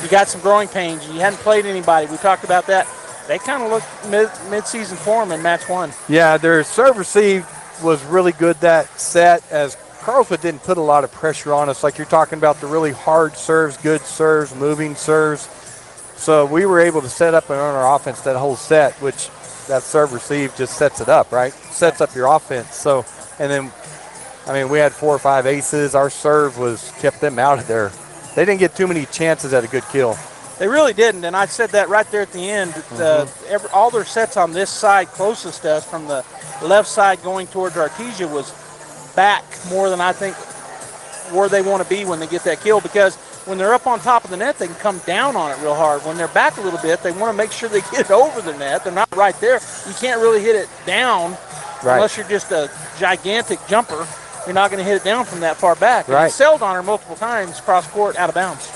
you got some growing pains. You hadn't played anybody. We talked about that. They kind of looked mid-season form in match 1. Yeah, their serve receive was really good that set, as Carlsbad didn't put a lot of pressure on us, like you're talking about the really hard serves, good serves, moving serves. So we were able to set up and run our offense that whole set, which that serve receive just sets it up, right? Sets up your offense. So, and then, we had 4 or 5 aces. Our serve kept them out of there. They didn't get too many chances at a good kill. They really didn't, and I said that right there at the end. All their sets on this side closest to us, from the left side going towards Artesia, was back more than I think where they want to be when they get that kill, because when they're up on top of the net, they can come down on it real hard. When they're back a little bit, they want to make sure they get it over the net. They're not right there. You can't really hit it down unless you're just a gigantic jumper. You're not going to hit it down from that far back. Right. He sailed on her multiple times, cross court, out of bounds.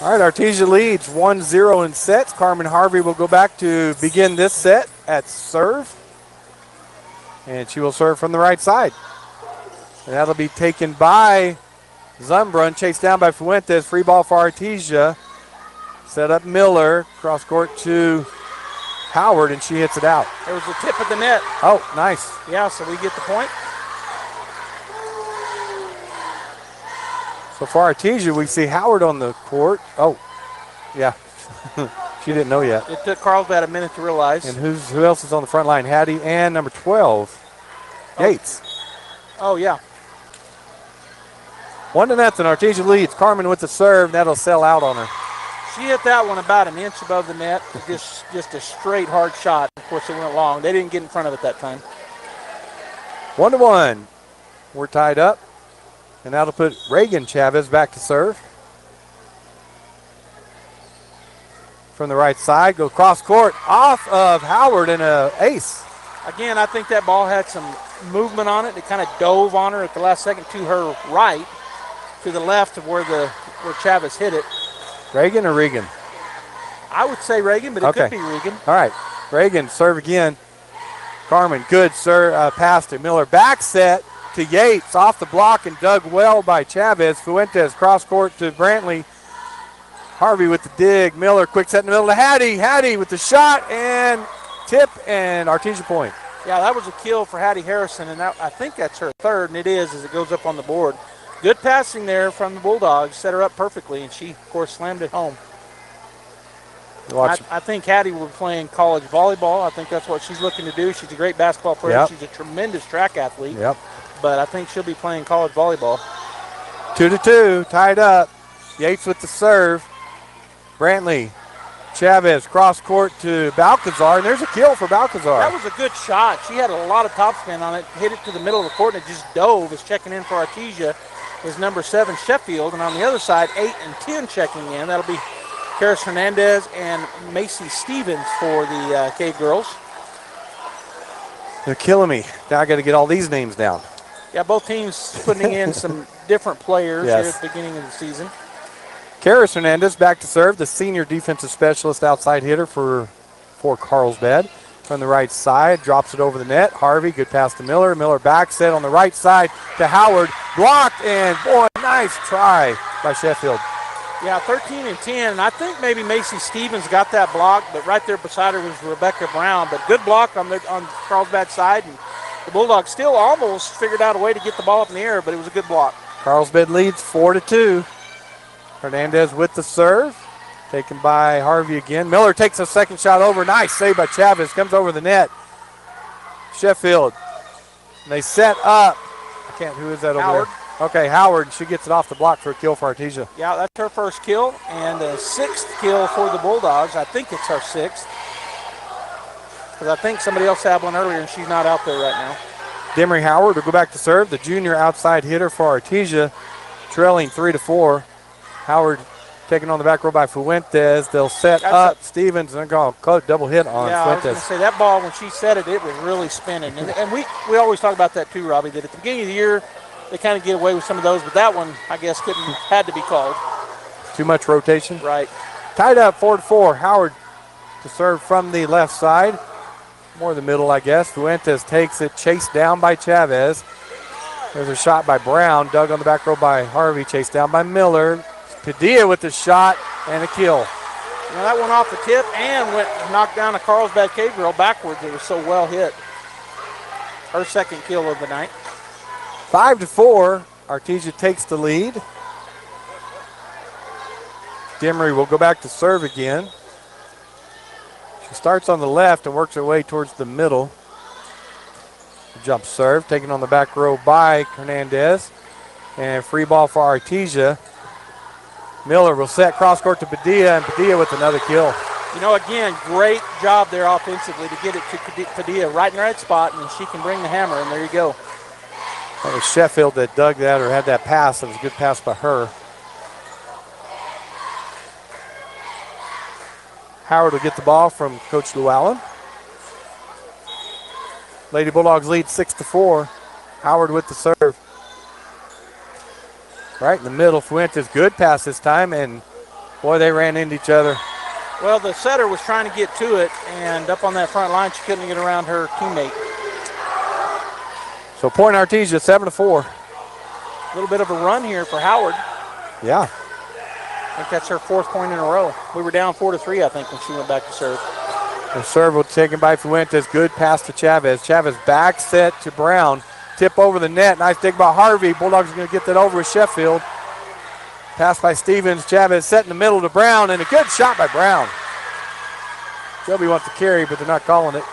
All right, Artesia leads 1-0 in sets. Carmen Harvey will go back to begin this set at serve. And she will serve from the right side. And that'll be taken by Zumbrun, chased down by Fuentes. Free ball for Artesia. Set up Miller, cross court to Howard, and she hits it out. There was a tip of the net. Oh, nice. Yeah, so we get the point. So for Artesia, we see Howard on the court. Oh, yeah. She didn't know yet. It took Carlsbad a minute to realize. And who else is on the front line? Hattie and number 12, Yates. Oh, yeah. 1-0. Artesia leads. Carmen with the serve. That'll sell out on her. She hit that one about an inch above the net. Just a straight, hard shot. Of course, it went long. They didn't get in front of it that time. 1-1. We're tied up. And that'll put Reagan Chavez back to serve. From the right side, go cross court off of Howard and an ace. Again, I think that ball had some movement on it. It kind of dove on her at the last second to her right, to the left of where Chavez hit it. Reagan or Regan? I would say Reagan, but it could be Regan. All right, Reagan serve again. Carmen, good pass to Miller. Back set to Yates, off the block and dug well by Chavez. Fuentes cross court to Brantley. Harvey with the dig. Miller, quick set in the middle to Hattie. Hattie with the shot and tip, and Artesia point. Yeah, that was a kill for Hattie Harrison, and I think that's her third, and it is as it goes up on the board. Good passing there from the Bulldogs. Set her up perfectly, and she, of course, slammed it home. I think Hattie will be playing college volleyball. I think that's what she's looking to do. She's a great basketball player. Yep. She's a tremendous track athlete. Yep. But I think she'll be playing college volleyball. 2-2, tied up. Yates with the serve. Brantley, Chavez, cross court to Balcazar, and there's a kill for Balcazar. That was a good shot. She had a lot of topspin on it, hit it to the middle of the court, and it just dove. Is checking in for Artesia is number 7, Sheffield, and on the other side, 8 and 10 checking in. That'll be Karis Hernandez and Macy Stevens for the Cave girls. They're killing me. Now I got to get all these names down. Yeah, both teams putting in some different players Yes. here at the beginning of the season. Karis Hernandez back to serve, the senior defensive specialist outside hitter for Carlsbad. From the right side, drops it over the net. Harvey, good pass to Miller. Miller back set on the right side to Howard. Blocked, and boy, nice try by Sheffield. Yeah, 13 and 10. And I think maybe Macy Stevens got that block, but right there beside her was Rebecca Brown. But good block on Carlsbad's side. And the Bulldogs still almost figured out a way to get the ball up in the air, but it was a good block. Carlsbad leads 4-2. Hernandez with the serve. Taken by Harvey again. Miller takes a second shot over. Nice save by Chavez. Comes over the net. Sheffield. They set up. Who is that Howard. over there? Okay, Howard. She gets it off the block for a kill for Artesia. Yeah, that's her first kill and a 6th kill for the Bulldogs. I think it's her 6th. Because I think somebody else had one earlier and she's not out there right now. Demery Howard will go back to serve. The junior outside hitter for Artesia. Trailing 3-4. Howard taken on the back row by Fuentes. They'll set up Stevens, and they're going to double hit on Fuentes. I was going Fuentes. to say, that ball, when she set it, it was really spinning. And we always talk about that too, Robbie, that at the beginning of the year, they kind of get away with some of those, but that one, I guess, had to be called. Too much rotation. Right. Tied up 4-4. Howard to serve from the left side. More the middle, I guess. Fuentes takes it, chased down by Chavez. There's a shot by Brown, dug on the back row by Harvey, chased down by Miller. Padilla with the shot and a kill. Now that went off the tip and knocked down a Carlsbad Cave girl backwards. It was so well hit. Her 2nd kill of the night. 5-4. Artesia takes the lead. Demery will go back to serve again. She starts on the left and works her way towards the middle. Jump serve, taken on the back row by Hernandez. And free ball for Artesia. Miller will set cross court to Padilla, and Padilla with another kill. You know, again, great job there offensively to get it to Padilla right in the right spot, and she can bring the hammer, and there you go. That was Sheffield that dug that or had that pass. It was a good pass by her. Howard will get the ball from Coach Llewellyn. Lady Bulldogs lead 6-4. Howard with the serve. Right in the middle, Fuentes, good pass this time, and boy, they ran into each other. Well, the setter was trying to get to it, and up on that front line, she couldn't get around her teammate. So point Artesia, 7-4. A little bit of a run here for Howard. Yeah. I think that's her 4th point in a row. We were down 4-3, I think, when she went back to serve. The serve was taken by Fuentes. Good pass to Chavez. Chavez back set to Brown. Tip over the net. Nice dig by Harvey. Bulldogs are going to get that over with Sheffield. Pass by Stevens. Chavez set in the middle to Brown, and a good shot by Brown. Shelby wants to carry, but they're not calling it.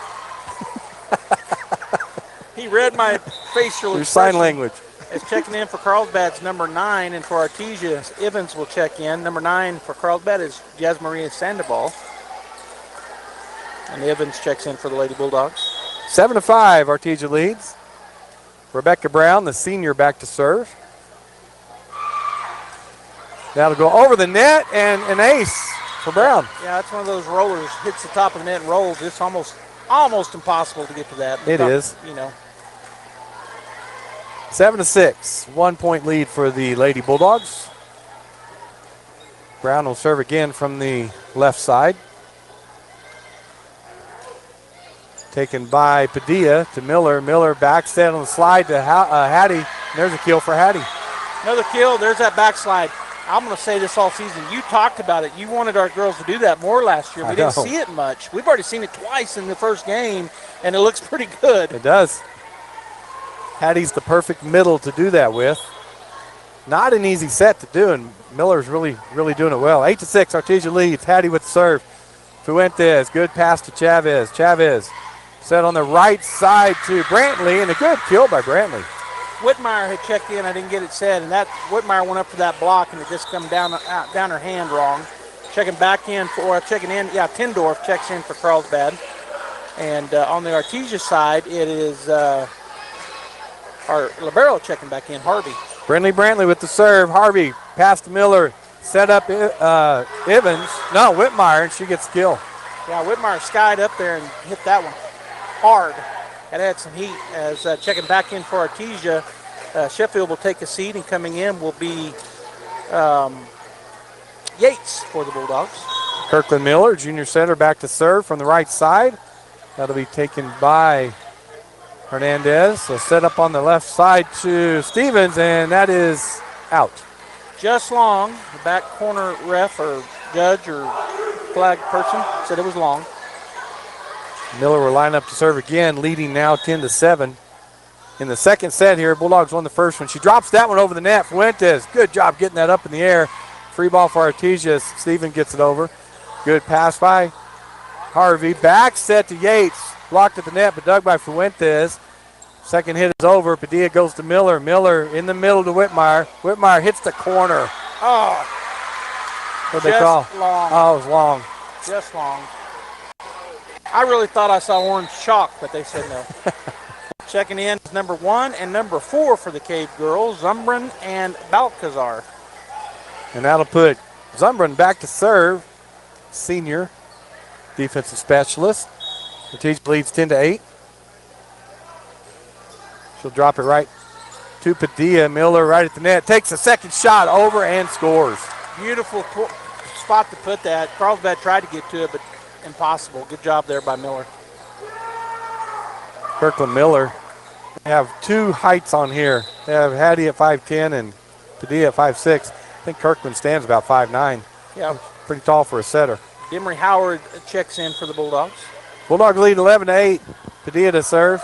He read my facial Through sign language. As checking in for Carlsbad's number 9, and for Artesia, Evans will check in. Number 9 for Carlsbad is Jasmaria Sandoval. And Evans checks in for the Lady Bulldogs. 7-5, Artesia leads. Rebecca Brown, the senior, back to serve. That'll go over the net, and an ace for Brown. Yeah, that's one of those rollers. Hits the top of the net and rolls. It's almost impossible to get to that. It is. You know. 7-6, 1 point lead for the Lady Bulldogs. Brown will serve again from the left side. Taken by Padilla to Miller. Miller back set on the slide to Hattie. There's a kill for Hattie. Another kill. There's that backslide. I'm going to say this all season. You talked about it. You wanted our girls to do that more last year. We didn't see it much. We've already seen it twice in the first game, and it looks pretty good. It does. Hattie's the perfect middle to do that with. Not an easy set to do, and Miller's really doing it well. 8-6, Artesia leads. Hattie with the serve. Fuentes, good pass to Chavez. Chavez set on the right side to Brantley, and a good kill by Brantley. Whitmire had checked in. I didn't get it said, and that Whitmire went up for that block, and it just come down her hand wrong. Checking in. Tindorf checks in for Carlsbad. And on the Artesia side, it is our libero checking back in, Harvey. Brantley with the serve. Harvey pass to Miller. Set up Whitmire, and she gets the kill. Yeah, Whitmire skied up there and hit that one hard. That had some heat. As checking back in for Artesia, Sheffield will take a seat, and coming in will be Yates for the Bulldogs. Kirkland Miller, junior setter, back to serve from the right side. That'll be taken by Hernandez. So set up on the left side to Stevens, and that is out. Just long. The back corner ref or judge or flag person said it was long. Miller will line up to serve again, leading now 10-7. In the second set here, Bulldogs won the first one. She drops that one over the net. Fuentes, good job getting that up in the air. Free ball for Artesia. Steven gets it over. Good pass by Harvey. Back set to Yates. Blocked at the net, but dug by Fuentes. Second hit is over. Padilla goes to Miller. Miller in the middle to Whitmire. Whitmire hits the corner. Oh. What'd they call? Long. Oh, it was long. Just long. I really thought I saw orange chalk, but they said no. Checking in is number 1 and number 4 for the Cave girls, Zumbrin and Balcazar. And that'll put Zumbrin back to serve. Senior defensive specialist. The team leads 10-8. She'll drop it right to Padilla. Miller right at the net. Takes a second shot over and scores. Beautiful spot to put that. Carlsbad tried to get to it, but impossible. Good job there by Miller. Kirkland Miller. They have two heights on here. They have Hattie at 5'10 and Padilla at 5'6. I think Kirkland stands about 5'9. Yeah. Pretty tall for a setter. Demery Howard checks in for the Bulldogs. Bulldogs lead 11-8. Padilla to serve.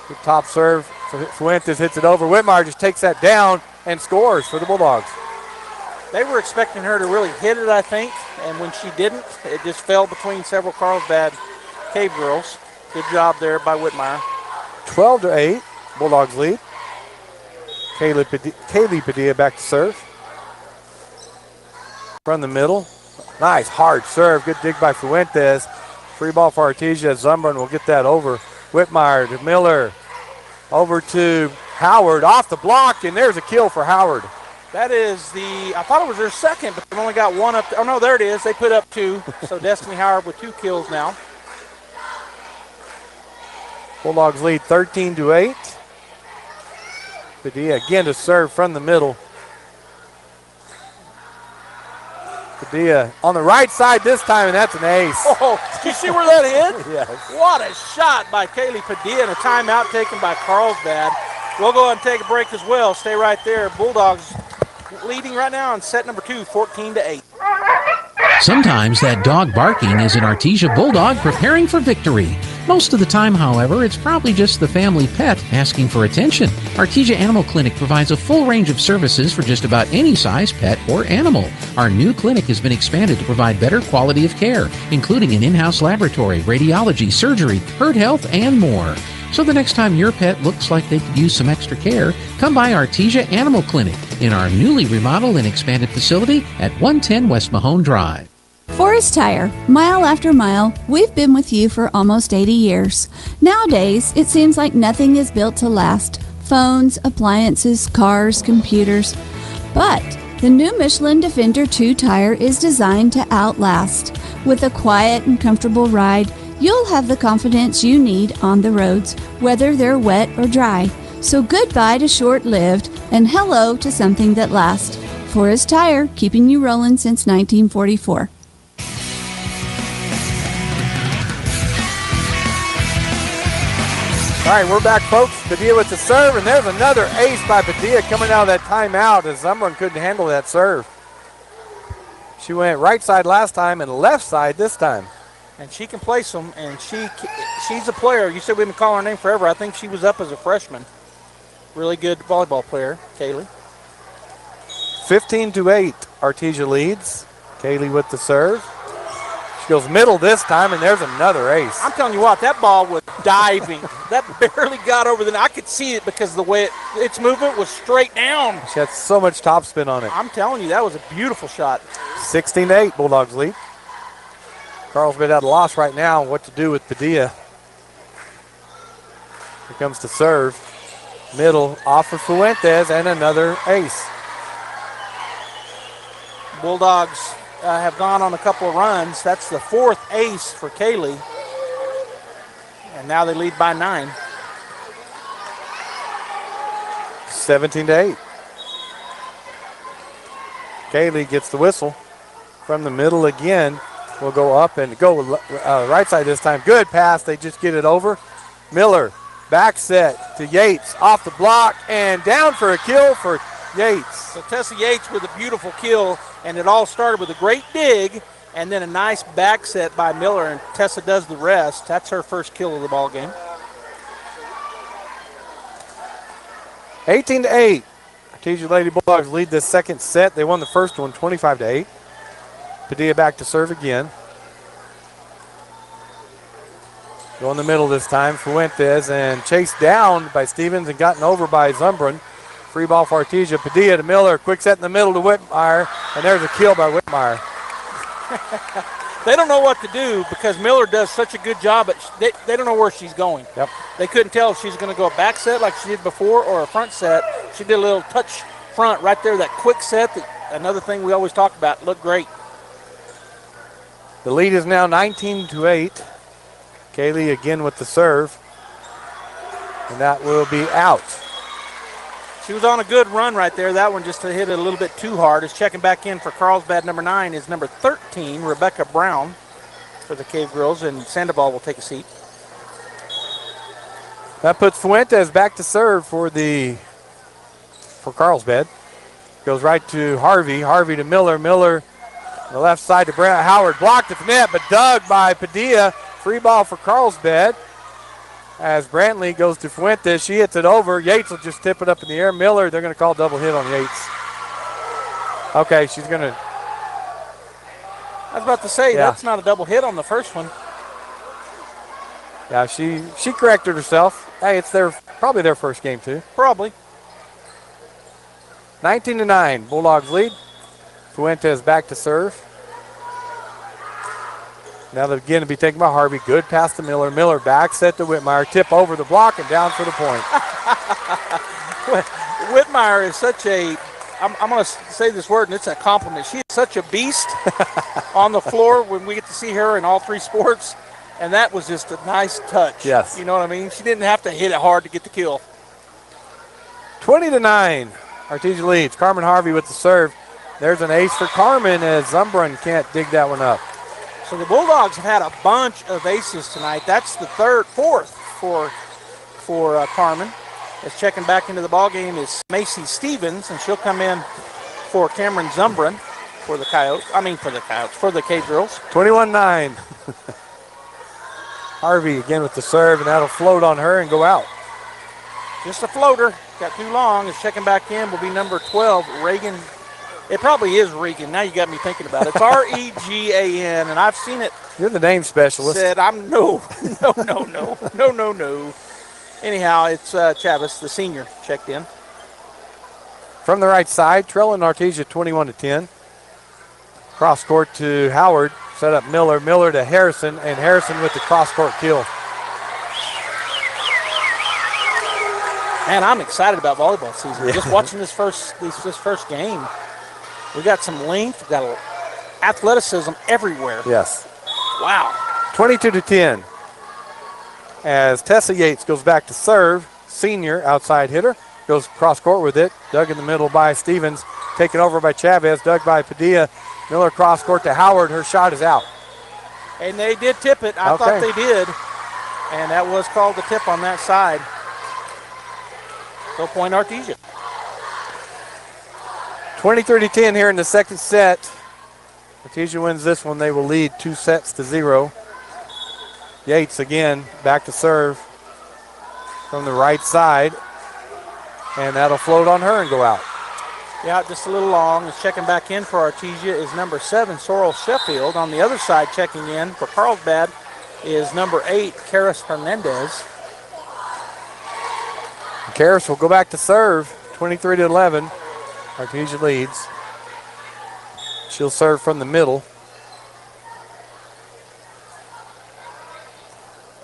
Good top serve. Fuentes hits it over. Whitmire just takes that down and scores for the Bulldogs. They were expecting her to really hit it, I think, and when she didn't, it just fell between several Carlsbad Cave girls. Good job there by Whitmire. 12-8. Bulldogs lead. Kaylee Padilla back to serve. From the middle. Nice hard serve. Good dig by Fuentes. Free ball for Artesia. Zumbrin will get that over. Whitmire to Miller. Over to Howard. Off the block, and there's a kill for Howard. That is I thought it was their second, but they've only got one up. Oh, no, there it is. They put up 2. So Destiny Howard with 2 kills now. Bulldogs lead 13-8. Padilla again to serve from the middle. Padilla on the right side this time, and that's an ace. Oh, did you see where that hit? Yes. What a shot by Kaylee Padilla, and a timeout taken by Carlsbad. We'll go ahead and take a break as well. Stay right there. Bulldogs leading right now on set number 2, 14-8. Sometimes that dog barking is an Artesia Bulldog preparing for victory. Most of the time, however, it's probably just the family pet asking for attention. Artesia Animal Clinic provides a full range of services for just about any size pet or animal. Our new clinic has been expanded to provide better quality of care, including an in-house laboratory, radiology, surgery, herd health, and more. So the next time your pet looks like they could use some extra care, come by Artesia Animal Clinic in our newly remodeled and expanded facility at 110 West Mahone Drive. Forest Tire, mile after mile, we've been with you for almost 80 years. Nowadays, it seems like nothing is built to last. Phones, appliances, cars, computers. But the new Michelin Defender 2 tire is designed to outlast. With a quiet and comfortable ride, you'll have the confidence you need on the roads, whether they're wet or dry. So goodbye to short-lived and hello to something that lasts. Forest Tire, keeping you rolling since 1944. All right, we're back, folks. Padilla with the serve, and there's another ace by Padilla coming out of that timeout as Zumbrin couldn't handle that serve. She went right side last time and left side this time. And she can place them, and she's a player. You said we've been calling her name forever. I think she was up as a freshman. Really good volleyball player, Kaylee. 15-8, Artesia leads. Kaylee with the serve. Goes middle this time, and there's another ace. I'm telling you what, that ball was diving. That barely got over the net. I could see it because the way its movement was straight down. She had so much topspin on it. I'm telling you, that was a beautiful shot. 16-8, Bulldogs lead. Carlsbad at a loss right now what to do with Padilla. Here comes to serve. Middle off of Fuentes, and another ace. Bulldogs have gone on a couple of runs. That's the fourth ace for Kaylee. And now they lead by 9. 17-8. Kaylee gets the whistle from the middle again. Will go up and go right side this time. Good pass. They just get it over. Miller, back set to Yates. Off the block and down for a kill for Yates. So Tessa Yates with a beautiful kill, and it all started with a great dig and then a nice back set by Miller, and Tessa does the rest. That's her first kill of the ball game. 18-8. Artesia Lady Bulldogs lead this second set. They won the first one 25-8. Padilla back to serve again. Go in the middle this time, Fuentes, and chased down by Stevens and gotten over by Zumbrin. Free ball for Artesia. Padilla to Miller. Quick set in the middle to Whitmire, and there's a kill by Whitmire. They don't know what to do because Miller does such a good job, but they don't know where she's going. Yep. They couldn't tell if she's going to go a back set like she did before or a front set. She did a little touch front right there, that quick set. Another thing we always talk about, looked great. The lead is now 19-8. Kaylee again with the serve, and that will be out. She was on a good run right there. That one just hit it a little bit too hard. Is checking back in for Carlsbad. Number 9 is number 13, Rebecca Brown, for the Cave Girls, and Sandoval will take a seat. That puts Fuentes back to serve for Carlsbad. Goes right to Harvey. Harvey to Miller. Miller on the left side to Brent Howard. Blocked at the net, but dug by Padilla. Free ball for Carlsbad. As Brantley goes to Fuentes, she hits it over. Yates will just tip it up in the air. Miller, they're going to call double hit on Yates. Okay, she's going to. I was about to say, that's not a double hit on the first one. Yeah, she corrected herself. Hey, it's probably their first game too. Probably. 19-9, Bulldogs lead. Fuentes back to serve. Now they're again to be taken by Harvey. Good pass to Miller. Miller back set to Whitmire. Tip over the block and down for the point. Whitmire is such a, I'm going to say this word and it's a compliment. She is such a beast on the floor when we get to see her in all three sports. And that was just a nice touch. Yes. You know what I mean? She didn't have to hit it hard to get the kill. 20-9. Artesia leads. Carmen Harvey with the serve. There's an ace for Carmen as Zumbrin can't dig that one up. So the Bulldogs have had a bunch of aces tonight. That's the fourth for Carmen. As checking back into the ball game is Macy Stevens, and she'll come in for Cameron Zumbrin for the Cave Girls. 21-9. Harvey again with the serve, and that'll float on her and go out. Just a floater. Got too long. Is checking back in will be number 12, Reagan. It probably is Regan. Now you got me thinking about it. It's Regan, and I've seen it. You're the name specialist. Said I'm no. Anyhow, it's Chavis, the senior, checked in. From the right side, trailing Artesia 21-10. Cross court to Howard. Set up Miller. Miller to Harrison, and Harrison with the cross court kill. Man, I'm excited about volleyball season. Yeah. Just watching this first game. We got some length. We got athleticism everywhere. Yes. Wow. 22-10. As Tessa Yates goes back to serve, senior outside hitter, goes cross court with it. Dug in the middle by Stevens. Taken over by Chavez. Dug by Padilla. Miller cross court to Howard. Her shot is out. And they did tip it. I thought they did. And that was called the tip on that side. So point Artesia. 20-10 here in the second set. Artesia wins this one. They will lead 2-0. Yates again back to serve from the right side. And that'll float on her and go out. Yeah, just a little long. Is checking back in for Artesia is number 7, Sorrel Sheffield. On the other side, checking in for Carlsbad is number 8, Karis Hernandez. Karis will go back to serve, 23-11. Artesia leads. She'll serve from the middle.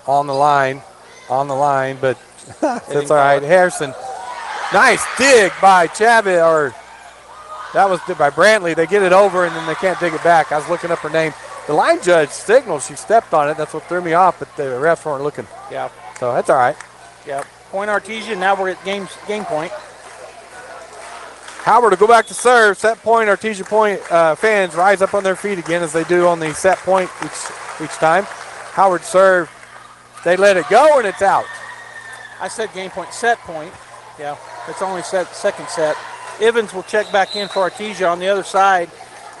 On the line, but that's all right. Harrison, nice dig by Chavez, or that was by Brantley. They get it over and then they can't dig it back. I was looking up her name. The line judge signaled she stepped on it. That's what threw me off, but the refs weren't looking. Yeah. So that's all right. Yeah. Point Artesia. Now we're at game point. Howard to go back to serve. Set point. Artesia point fans rise up on their feet again as they do on the set point each time. Howard serve. They let it go and it's out. I said game point, set point. Yeah, it's only second set. Evans will check back in for Artesia. On the other side,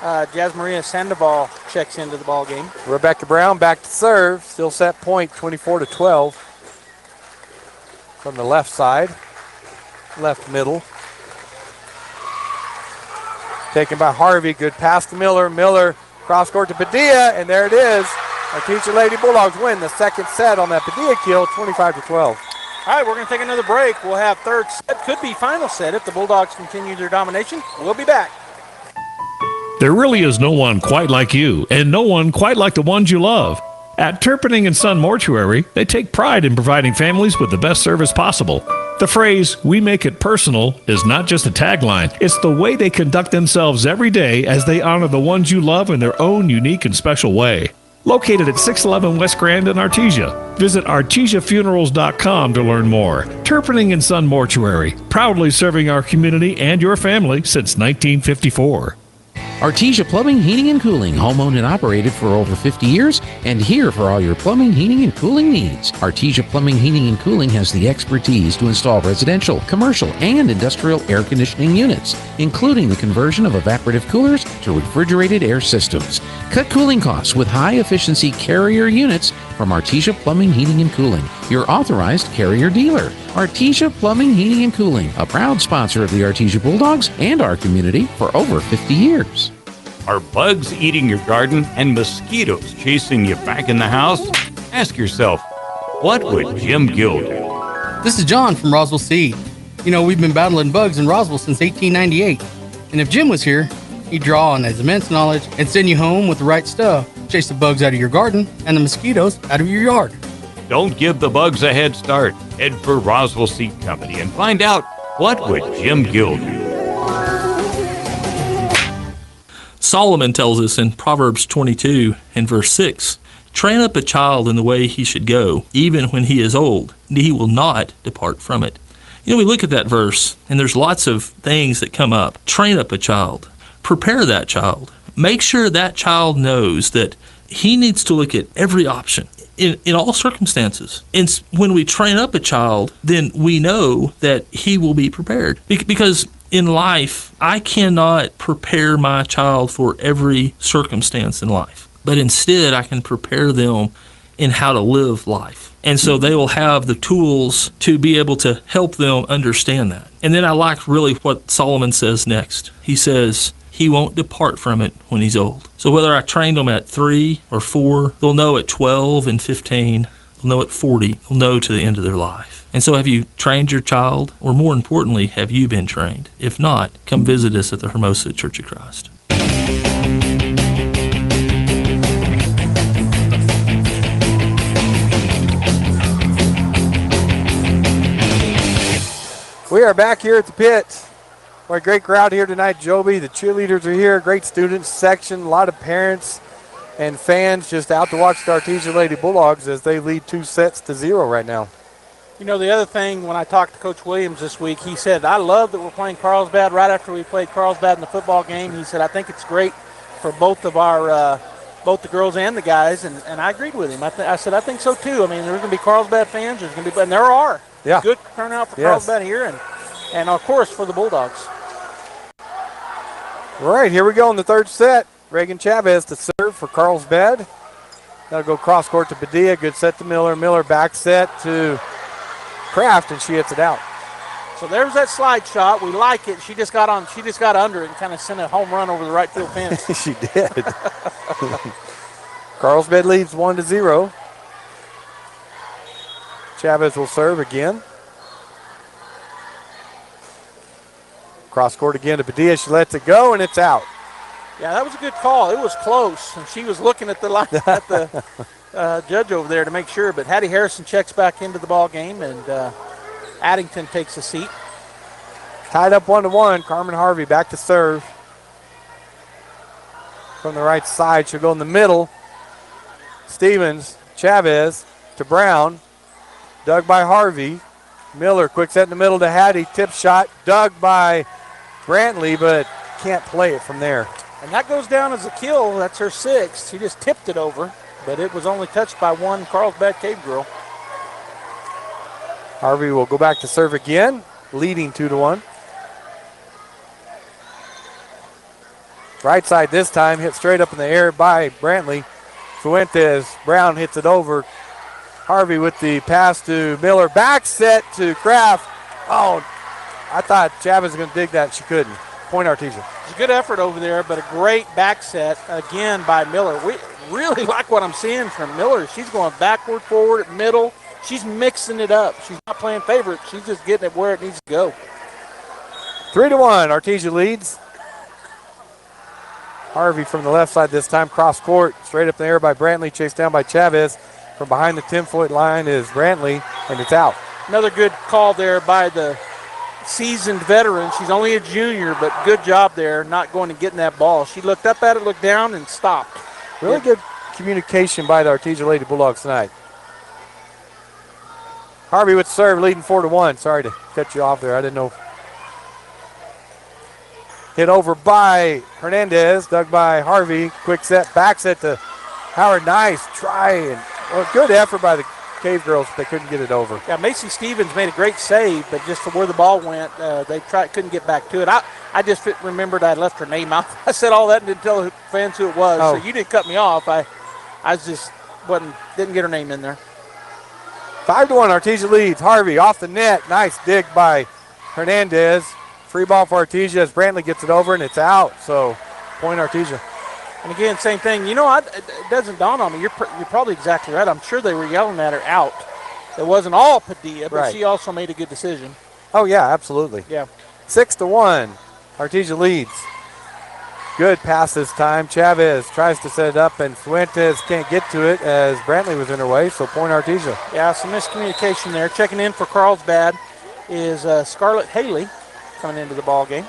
Jazz Maria Sandoval checks into the ball game. Rebecca Brown back to serve. Still set point, 24-12. From the left side, left middle. Taken by Harvey. Good pass to Miller. Miller cross court to Padilla, and there it is. Artesia Lady Bulldogs win the second set on that Padilla kill, 25-12. All right, we're going to take another break. We'll have third set, could be final set if the Bulldogs continue their domination. We'll be back. There really is no one quite like you, and no one quite like the ones you love. At Turpinning & Son Mortuary, they take pride in providing families with the best service possible. The phrase, "we make it personal," is not just a tagline. It's the way they conduct themselves every day as they honor the ones you love in their own unique and special way. Located at 611 West Grand in Artesia. Visit artesiafunerals.com to learn more. Turpinning & Son Mortuary, proudly serving our community and your family since 1954. Artesia Plumbing, Heating, and Cooling, home-owned and operated for over 50 years, and here for all your plumbing, heating, and cooling needs. Artesia Plumbing, Heating, and Cooling has the expertise to install residential, commercial, and industrial air conditioning units, including the conversion of evaporative coolers to refrigerated air systems. Cut cooling costs with high-efficiency Carrier units from Artesia Plumbing, Heating, and Cooling, your authorized Carrier dealer. Artesia Plumbing, Heating, and Cooling, a proud sponsor of the Artesia Bulldogs and our community for over 50 years. Are bugs eating your garden and mosquitoes chasing you back in the house? Ask yourself, what would Jim Gill do? This is John from Roswell Seed. You know, we've been battling bugs in Roswell since 1898. And if Jim was here, he'd draw on his immense knowledge and send you home with the right stuff. Chase the bugs out of your garden and the mosquitoes out of your yard. Don't give the bugs a head start. Head for Roswell Seed Company and find out, what would Jim Gill do? Solomon tells us in Proverbs 22 and verse 6, "Train up a child in the way he should go, even when he is old, and he will not depart from it." You know, we look at that verse, and there's lots of things that come up. Train up a child. Prepare that child. Make sure that child knows that he needs to look at every option in all circumstances. And when we train up a child, then we know that he will be prepared. Because in life, I cannot prepare my child for every circumstance in life. But instead, I can prepare them in how to live life. And so they will have the tools to be able to help them understand that. And then I like really what Solomon says next. He says, he won't depart from it when he's old. So whether I train them at 3 or 4, they'll know at 12 and 15, they'll know at 40, they'll know to the end of their life. And so have you trained your child? Or more importantly, have you been trained? If not, come visit us at the Hermosa Church of Christ. We are back here at the pit. What a great crowd here tonight, Joby. The cheerleaders are here, great student section, a lot of parents and fans just out to watch the Artesia Lady Bulldogs as they lead 2-0 right now. You know, the other thing, when I talked to Coach Williams this week, he said, I love that we're playing Carlsbad right after we played Carlsbad in the football game. He said, I think it's great for both of our, both the girls and the guys, and I agreed with him. I said, I think so too. I mean, there's going to be Carlsbad fans, there's going to be, and there are. Yeah. Good turnout for Carlsbad here, and of course for the Bulldogs. All right, here we go in the third set. Reagan Chavez to serve for Carlsbad. That'll go cross court to Padilla. Good set to Miller. Miller back set to Kraft, and she hits it out. So there's that slide shot. We like it. She just got under it and kind of sent a home run over the right field fence. She did. Carlsbad leads 1-0. Chavez will serve again. Cross court again to Padilla. She lets it go, and it's out. Yeah, that was a good call. It was close, and she was looking at the line, at the judge over there to make sure. But Hattie Harrison checks back into the ball game, and Addington takes a seat. Tied up 1-1. Carmen Harvey back to serve. From the right side, she'll go in the middle. Stevens, Chavez to Brown. Dug by Harvey. Miller, quick set in the middle to Hattie. Tip shot, dug by Brantley, but can't play it from there. And that goes down as a kill. That's her sixth. She just tipped it over, but it was only touched by one Carlsbad Cave girl. Harvey will go back to serve again, leading 2-1. Right side this time, hit straight up in the air by Brantley. Fuentes, Brown hits it over. Harvey with the pass to Miller. Back set to Kraft. Oh, I thought Chavez was going to dig that. She couldn't. Point Artesia. It's a good effort over there, but a great back set again by Miller. We really like what I'm seeing from Miller. She's going backward, forward, middle. She's mixing it up. She's not playing favorite. She's just getting it where it needs to go. 3-1. Artesia leads. Harvey from the left side this time. Cross court. Straight up in the air by Brantley. Chased down by Chavez. From behind the 10-foot line is Brantley, and it's out. Another good call there by the seasoned veteran. She's only a junior, but good job there not going and getting that ball. She looked up at it, looked down, and stopped. Really good communication by the Artesia Lady Bulldogs tonight. Harvey with serve, leading 4-1. Sorry to cut you off there. I didn't know. Hit over by Hernandez, dug by Harvey. Quick set, back set to Howard. Nice try, and good effort by the Cave girls. They couldn't get it over. Yeah, Macy Stevens made a great save, but just for where the ball went, they couldn't get back to it. I just remembered I left her name out. I said all that and didn't tell the fans who it was. Oh. So you didn't cut me off. I just didn't get her name in there. 5-1, Artesia leads. Harvey off the net. Nice dig by Hernandez. Free ball for Artesia as Brantley gets it over, and it's out. So, point Artesia. And again, same thing. You know, it doesn't dawn on me. You're probably exactly right. I'm sure they were yelling at her out. It wasn't all Padilla, but right. She also made a good decision. Oh, yeah, absolutely. Yeah. 6-1, Artesia leads. Good pass this time. Chavez tries to set it up, and Fuentes can't get to it as Brantley was in her way, so point Artesia. Yeah, some miscommunication there. Checking in for Carlsbad is Scarlett Haley coming into the ball game.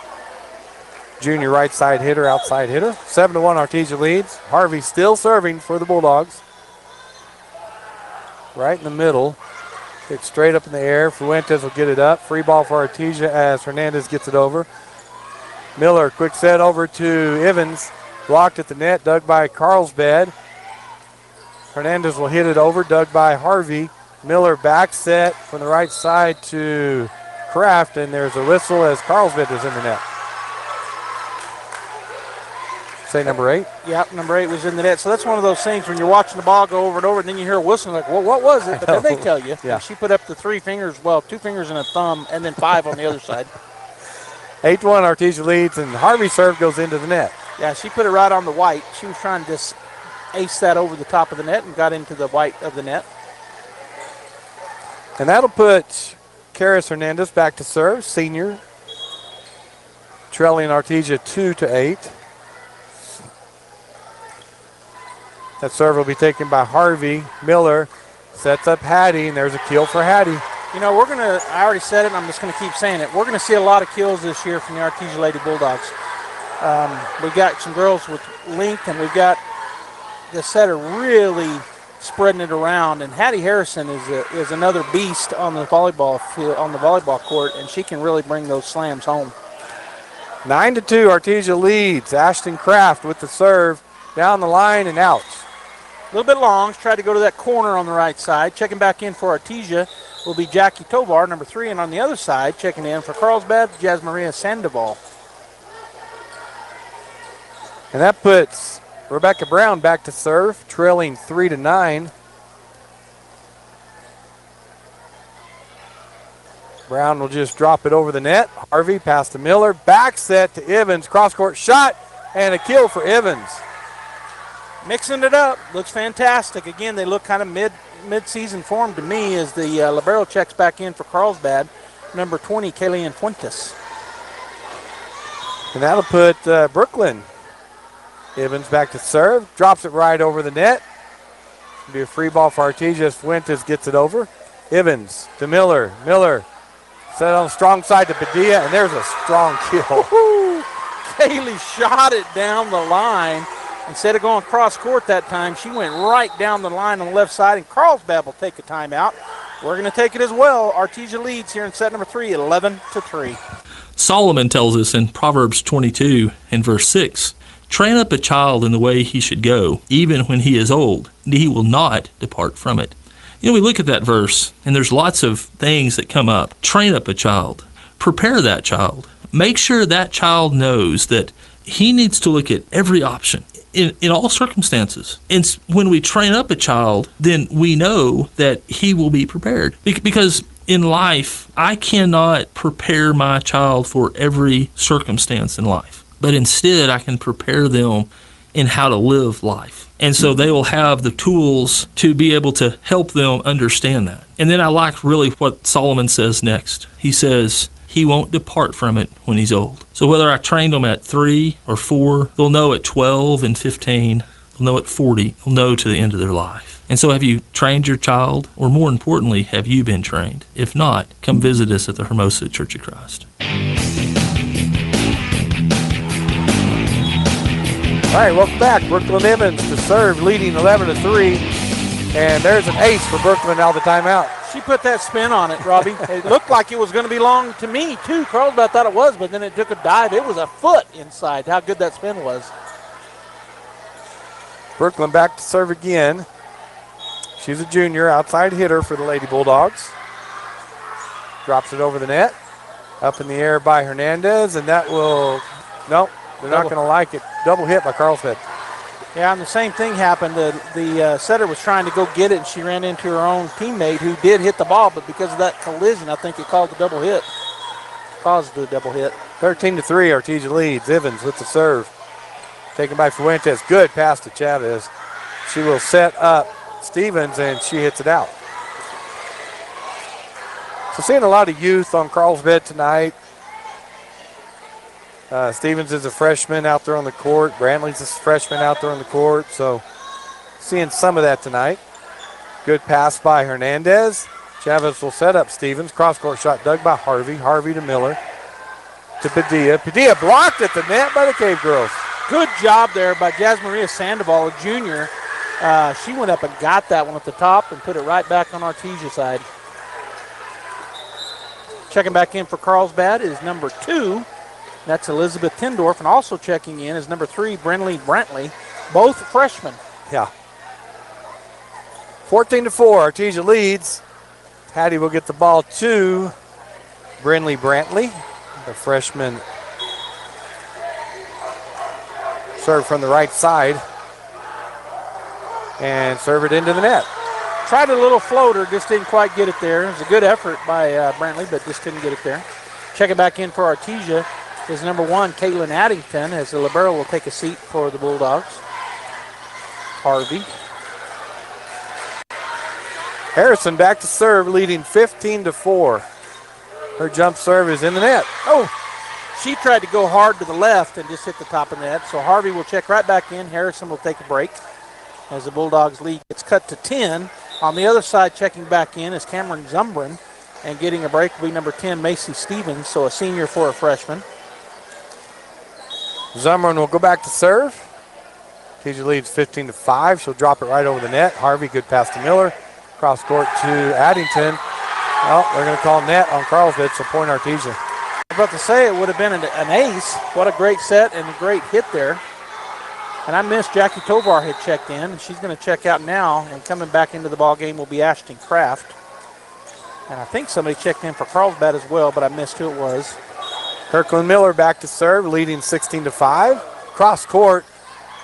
Junior right side hitter, outside hitter. 7-1, Artesia leads. Harvey still serving for the Bulldogs. Right in the middle. It's straight up in the air. Fuentes will get it up. Free ball for Artesia as Hernandez gets it over. Miller, quick set over to Evans. Blocked at the net, dug by Carlsbad. Hernandez will hit it over, dug by Harvey. Miller back set from the right side to Kraft, and there's a whistle as Carlsbad is in the net. Say number 8? Yep, number 8 was in the net. So that's one of those things when you're watching the ball go over and over, and then you hear a whistle, like, well, what was it? But then they tell you. Yeah. And she put up the 3 fingers, 2 fingers and a thumb, and then 5 on the other side. 8-1, Artesia leads, and Harvey's serve goes into the net. Yeah, she put it right on the white. She was trying to just ace that over the top of the net and got into the white of the net. And that'll put Karis Hernandez back to serve, senior. Trailing Artesia 2-8. That serve will be taken by Harvey. Miller sets up Hattie, and there's a kill for Hattie. You know, I already said it, and I'm just going to keep saying it. We're going to see a lot of kills this year from the Artesia Lady Bulldogs. We've got some girls with length, and we've got the setter really spreading it around. And Hattie Harrison is another beast on the volleyball field, on the volleyball court, and she can really bring those slams home. 9-2, Artesia leads. Ashton Kraft with the serve down the line and out. A little bit long. She's tried to go to that corner on the right side. Checking back in for Artesia will be Jackie Tovar, number 3. And on the other side, checking in for Carlsbad, Jasmaria Sandoval. And that puts Rebecca Brown back to serve, trailing 3-9. Brown will just drop it over the net. Harvey pass to Miller. Back set to Evans. Cross-court shot and a kill for Evans. Mixing it up. Looks fantastic. Again, they look kind of mid-season form to me as the libero checks back in for Carlsbad. Number 20, Kalian Fuentes. And that'll put Brooklyn. Evans back to serve. Drops it right over the net. It'll be a free ball for Artesia as Fuentes gets it over. Evans to Miller. Miller set on the strong side to Padilla, and there's a strong kill. Kaylee shot it down the line. Instead of going cross court that time, she went right down the line on the left side, and Carlsbad will take a timeout. We're going to take it as well. Artesia leads here in set number 3, 11-3. Solomon tells us in Proverbs 22 and verse 6, train up a child in the way he should go, even when he is old, and he will not depart from it. You know, we look at that verse, and there's lots of things that come up. Train up a child. Prepare that child. Make sure that child knows that he needs to look at every option in all circumstances. And when we train up a child, then we know that he will be prepared. Because in life, I cannot prepare my child for every circumstance in life. But instead, I can prepare them in how to live life. And so they will have the tools to be able to help them understand that. And then I like really what Solomon says next. He says, he won't depart from it when he's old. So whether I trained them at 3 or 4, they'll know at 12 and 15, they'll know at 40, they'll know to the end of their life. And so have you trained your child? Or more importantly, have you been trained? If not, come visit us at the Hermosa Church of Christ. All right, welcome back. Brooklyn Evans to serve, leading 11-3. And there's an ace for Brooklyn out of the timeout. She put that spin on it, Robbie. It looked like it was going to be long to me, too. Carlsbad thought it was, but then it took a dive. It was a foot inside, how good that spin was. Brooklyn back to serve again. She's a junior, outside hitter for the Lady Bulldogs. Drops it over the net. Up in the air by Hernandez, and that will, nope, they're not going to like it. Double hit by Carlsbad. Yeah, and the same thing happened. The setter was trying to go get it, and she ran into her own teammate who did hit the ball, but because of that collision, I think it caused the double hit. 13-3, Artesia leads. Evans with the serve. Taken by Fuentes. Good pass to Chavez. She will set up Stevens, and she hits it out. So seeing a lot of youth on Carlsbad tonight. Stevens is a freshman out there on the court. Brantley's a freshman out there on the court. So seeing some of that tonight. Good pass by Hernandez. Chavez will set up Stevens. Cross-court shot dug by Harvey. Harvey to Miller. To Padilla. Padilla blocked at the net by the Cave Girls. Good job there by Jasmaria Sandoval, a junior. She went up and got that one at the top and put it right back on Artesia side. Checking back in for Carlsbad is number 2. That's Elizabeth Tindorf, and also checking in is number 3, Brantley, both freshmen. Yeah. 14-4, Artesia leads. Patty will get the ball to Brantley, the freshman. Serve from the right side and serve it into the net. Tried a little floater, just didn't quite get it there. It was a good effort by Brantley, but just couldn't get it there. Checking back in for Artesia is number 1, Caitlin Addington, as the libero will take a seat for the Bulldogs. Harvey. Harrison back to serve, leading 15-4. Her jump serve is in the net. Oh, she tried to go hard to the left and just hit the top of the net. So Harvey will check right back in. Harrison will take a break as the Bulldogs lead gets cut to 10. On the other side, checking back in is Cameron Zumbrin, and getting a break will be number 10, Macy Stevens, so a senior for a freshman. Zumbrin will go back to serve. Artesia leads 15-5. She'll drop it right over the net. Harvey, good pass to Miller. Cross court to Addington. Well, they're going to call net on Carlsbad, so point Artesia. I was about to say it would have been an ace. What a great set and a great hit there. And I missed Jackie Tovar had checked in, and she's going to check out now. And coming back into the ball game will be Ashton Kraft. And I think somebody checked in for Carlsbad as well, but I missed who it was. Kirkland Miller back to serve, leading 16-5. Cross court.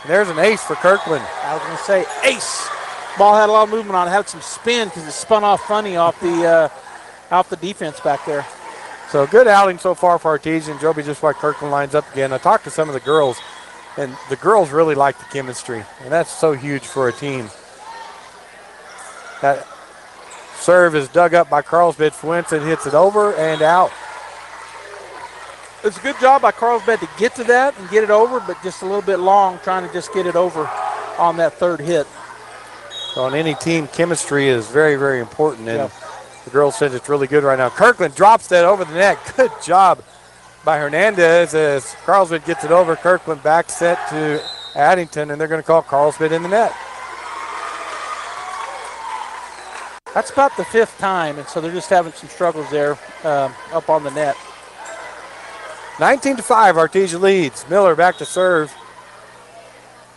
And there's an ace for Kirkland. I was going to say ace. Ball had a lot of movement on it. Had some spin because it spun off funny off the out the defense back there. So good outing so far for Artesia. Joby just while Kirkland lines up again. I talked to some of the girls, and the girls really like the chemistry, and that's so huge for a team. That serve is dug up by Carlsbad. Fuentes hits it over and out. It's a good job by Carlsbad to get to that and get it over, but just a little bit long trying to just get it over on that third hit. So on any team, chemistry is very, very important, and the girls said it's really good right now. Kirkland drops that over the net. Good job by Hernandez as Carlsbad gets it over. Kirkland back set to Addington, and they're going to call Carlsbad in the net. That's about the 5th time, and so they're just having some struggles there up on the net. 19-5, Artesia leads. Miller back to serve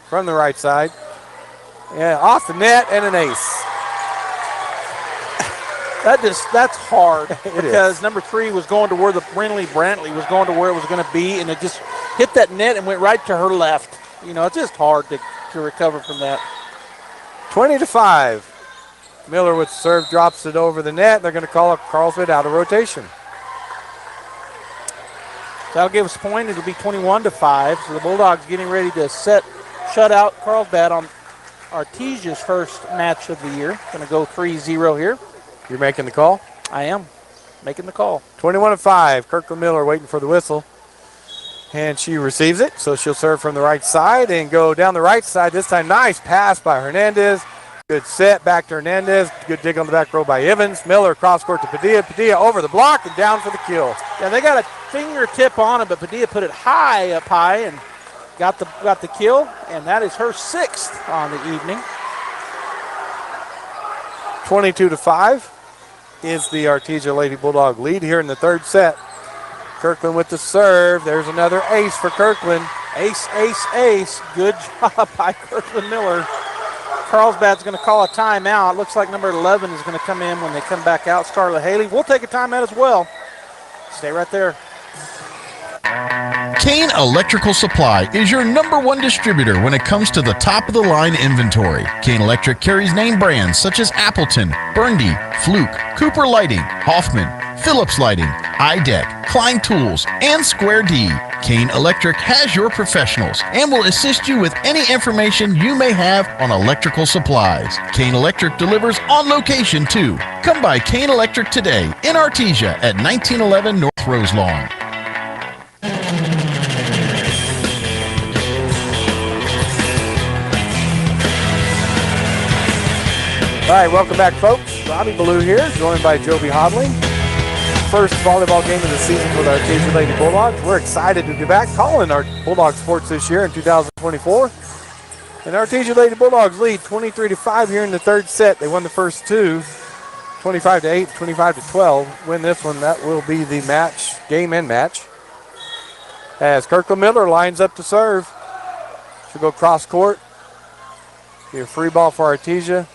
from the right side. Yeah, off the net and an ace. That's hard because is. number 3 was going to where the Brantley was going to where it was going to be, and it just hit that net and went right to her left. You know, it's just hard to recover from that. 20-5. Miller with serve drops it over the net. They're going to call up Carlsbad out of rotation. That'll give us a point. It'll be 21-5. So the Bulldogs getting ready to shut out Carlsbad on Artesia's first match of the year. Going to go 3-0 here. You're making the call? I am making the call. 21-5. Kirkland Miller waiting for the whistle. And she receives it, so she'll serve from the right side and go down the right side. This time, nice pass by Hernandez. Good set back to Hernandez. Good dig on the back row by Evans. Miller cross court to Padilla. Padilla over the block and down for the kill. Yeah, they got a fingertip on it, but Padilla put it up high, and got the kill, and that is her 6th on the evening. 22-5 is the Artesia Lady Bulldog lead here in the third set. Kirkland with the serve. There's another ace for Kirkland. Ace, ace, ace. Good job by Kirkland Miller. Carlsbad's going to call a timeout. Looks like number 11 is going to come in when they come back out. Scarlett Haley. We'll take a timeout as well. Stay right there. Kane Electrical Supply is your #1 distributor when it comes to the top-of-the-line inventory. Kane Electric carries name brands such as Appleton, Burndy, Fluke, Cooper Lighting, Hoffman, Phillips Lighting, iDeck, Klein Tools, and Square D. Kane Electric has your professionals and will assist you with any information you may have on electrical supplies. Kane Electric delivers on location too. Come by Kane Electric today in Artesia at 1911 North Roselawn. All right, welcome back, folks. Robbie Ballou here, joined by Joby Hodling. First volleyball game of the season for the Artesia Lady Bulldogs. We're excited to be back calling our Bulldog sports this year in 2024. And Artesia Lady Bulldogs lead 23-5 here in the third set. They won the first two, 25-8, 25-12. Win this one, that will be the game and match. As Kirkland Miller lines up to serve. She'll go cross court. Be a free ball for Artesia.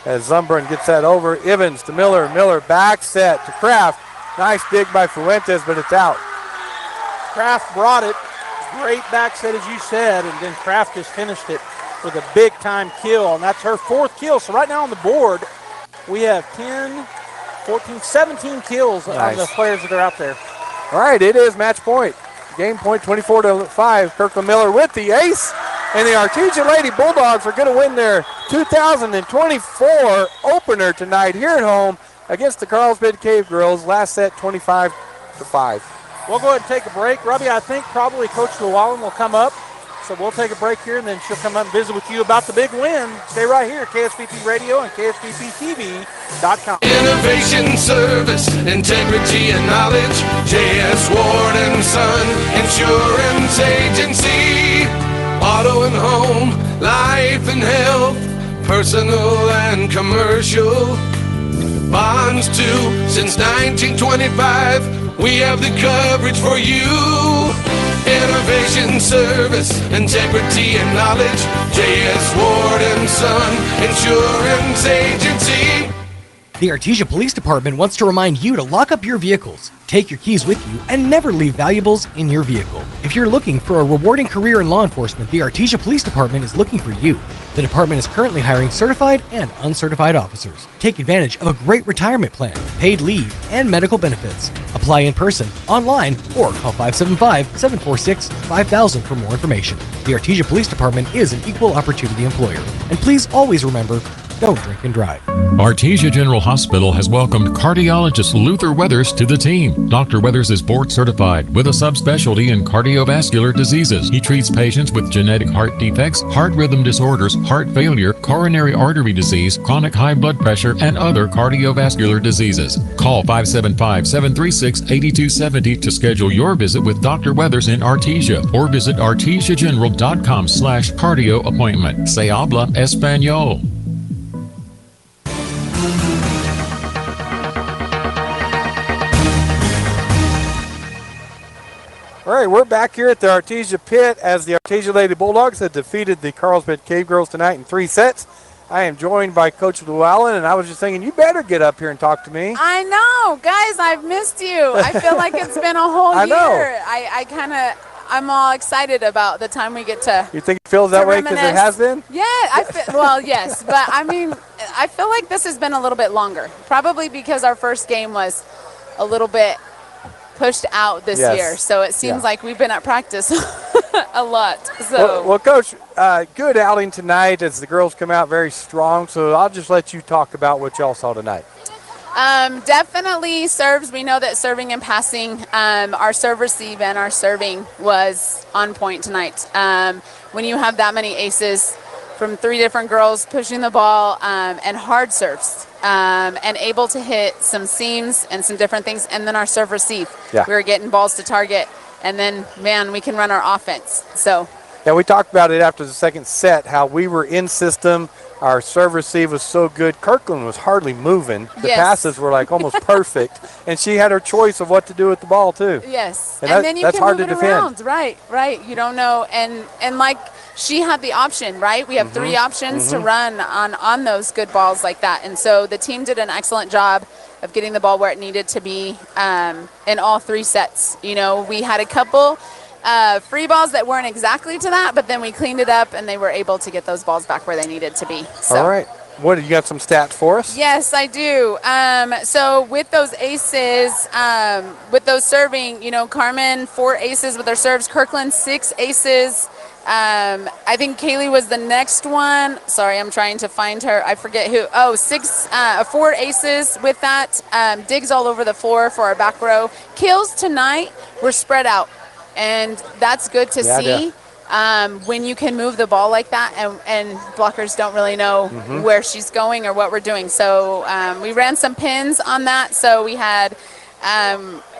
As Zumbrun gets that over. Evans to Miller. Miller back set to Kraft. Nice dig by Fuentes, but it's out. Kraft brought it. Great back set, as you said, and then Kraft just finished it with a big-time kill, and that's her 4th kill. So right now on the board, we have 10, 14, 17 kills on the players that are out there. All right, it is match point. Game point 24-5. Kirkland Miller with the ace. And the Artesia Lady Bulldogs are going to win their 2024 opener tonight here at home against the Carlsbad Cave Girls. Last set 25-5. We'll go ahead and take a break. Robbie, I think probably Coach Llewellyn will come up. So we'll take a break here, and then she'll come up and visit with you about the big win. Stay right here, KSBP Radio and KSBPTV.com. Innovation, service, integrity, and knowledge. J.S. Ward & Son Insurance Agency. Auto and home, life and health, personal and commercial. Bonds too, since 1925, we have the coverage for you. Innovation, service, integrity, and knowledge. J.S. Ward & Son Insurance Agency. The Artesia Police Department wants to remind you to lock up your vehicles, take your keys with you, and never leave valuables in your vehicle. If you're looking for a rewarding career in law enforcement, the Artesia Police Department is looking for you. The department is currently hiring certified and uncertified officers. Take advantage of a great retirement plan, paid leave, and medical benefits. Apply in person, online, or call 575-746-5000 for more information. The Artesia Police Department is an equal opportunity employer. And please always remember, don't drink and drive. Artesia General Hospital has welcomed cardiologist Luther Weathers to the team. Dr. Weathers is board certified with a subspecialty in cardiovascular diseases. He treats patients with genetic heart defects, heart rhythm disorders, heart failure, coronary artery disease, chronic high blood pressure, and other cardiovascular diseases. Call 575-736-8270 to schedule your visit with Dr. Weathers in Artesia or visit artesiageneral.com/cardio appointment. Se habla español. All right, we're back here at the Artesia Pit as the Artesia Lady Bulldogs have defeated the Carlsbad Cave Girls tonight in 3 sets. I am joined by Coach Llewellyn, and I was just thinking, you better get up here and talk to me. I know. Guys, I've missed you. I feel like it's been a whole I know. year. I'm all excited about the time we get to. You think it feels that way because it has been? Yeah, well, yes, but I mean, I feel like this has been a little bit longer. Probably because our first game was a little bit pushed out this year, so it seems like we've been at practice a lot. So, well, Coach, good outing tonight as the girls come out very strong. So I'll just let you talk about what y'all saw tonight. Definitely serves. We know that serving and passing, our serve receive and our serving was on point tonight. When you have that many aces from 3 different girls pushing the ball and hard serves and able to hit some seams and some different things, and then our serve receive. Yeah. We were getting balls to target, and then, man, we can run our offense. So. Yeah, we talked about it after the second set, how we were in system. Our serve receive was so good. Kirkland was hardly moving. The passes were like almost perfect, and she had her choice of what to do with the ball too. Yes, and then you that's can hard move to it defend. around. Right. You don't know, and like she had the option, right? We have 3 options to run on those good balls like that, and so the team did an excellent job of getting the ball where it needed to be in all 3 sets. You know, we had a couple free balls that weren't exactly to that, but then we cleaned it up and they were able to get those balls back where they needed to be. So. All right. What, you got some stats for us? Yes, I do. So with those aces, with those serving, you know, Carmen 4 aces with her serves, Kirkland 6 aces. I think Kaylee was the next one. Sorry, I'm trying to find her. I forget who. 4 aces with that. Digs all over the floor for our back row. Kills tonight were spread out. And that's good to see when you can move the ball like that and blockers don't really know where she's going or what we're doing. So we ran some pins on that. So we had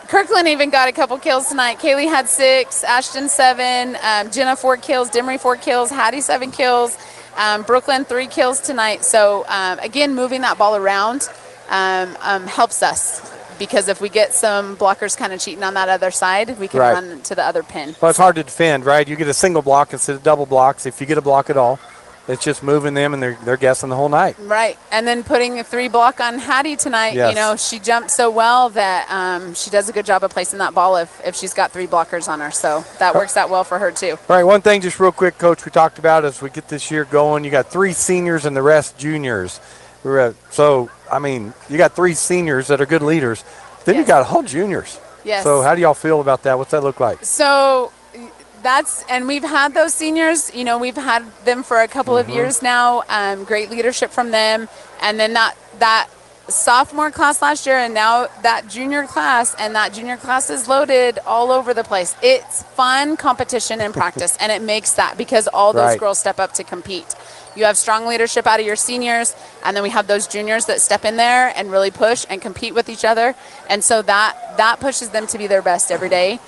Kirkland even got a couple kills tonight. Kaylee had 6, Ashton 7, Jenna 4 kills, Demery 4 kills, Hattie 7 kills, Brooklyn 3 kills tonight. So again, moving that ball around helps us. Because if we get some blockers kind of cheating on that other side, we can run to the other pin. Well, it's hard to defend, right? You get a single block instead of double blocks. If you get a block at all, it's just moving them, and they're guessing the whole night. Right, and then putting a 3 block on Hattie tonight. Yes. You know, she jumped so well that she does a good job of placing that ball if she's got 3 blockers on her. So that works out well for her too. All right, one thing just real quick, Coach, we talked about as we get this year going, you got 3 seniors and the rest juniors. So, I mean, you got 3 seniors that are good leaders. Then you got all juniors. Yes. So how do y'all feel about that? What's that look like? So and we've had those seniors, you know, we've had them for a couple of years now. Great leadership from them. And then that sophomore class last year and now that junior class, and that junior class is loaded all over the place. It's fun competition and practice, and it makes that because all those girls step up to compete. You have strong leadership out of your seniors, and then we have those juniors that step in there and really push and compete with each other. And so that pushes them to be their best every day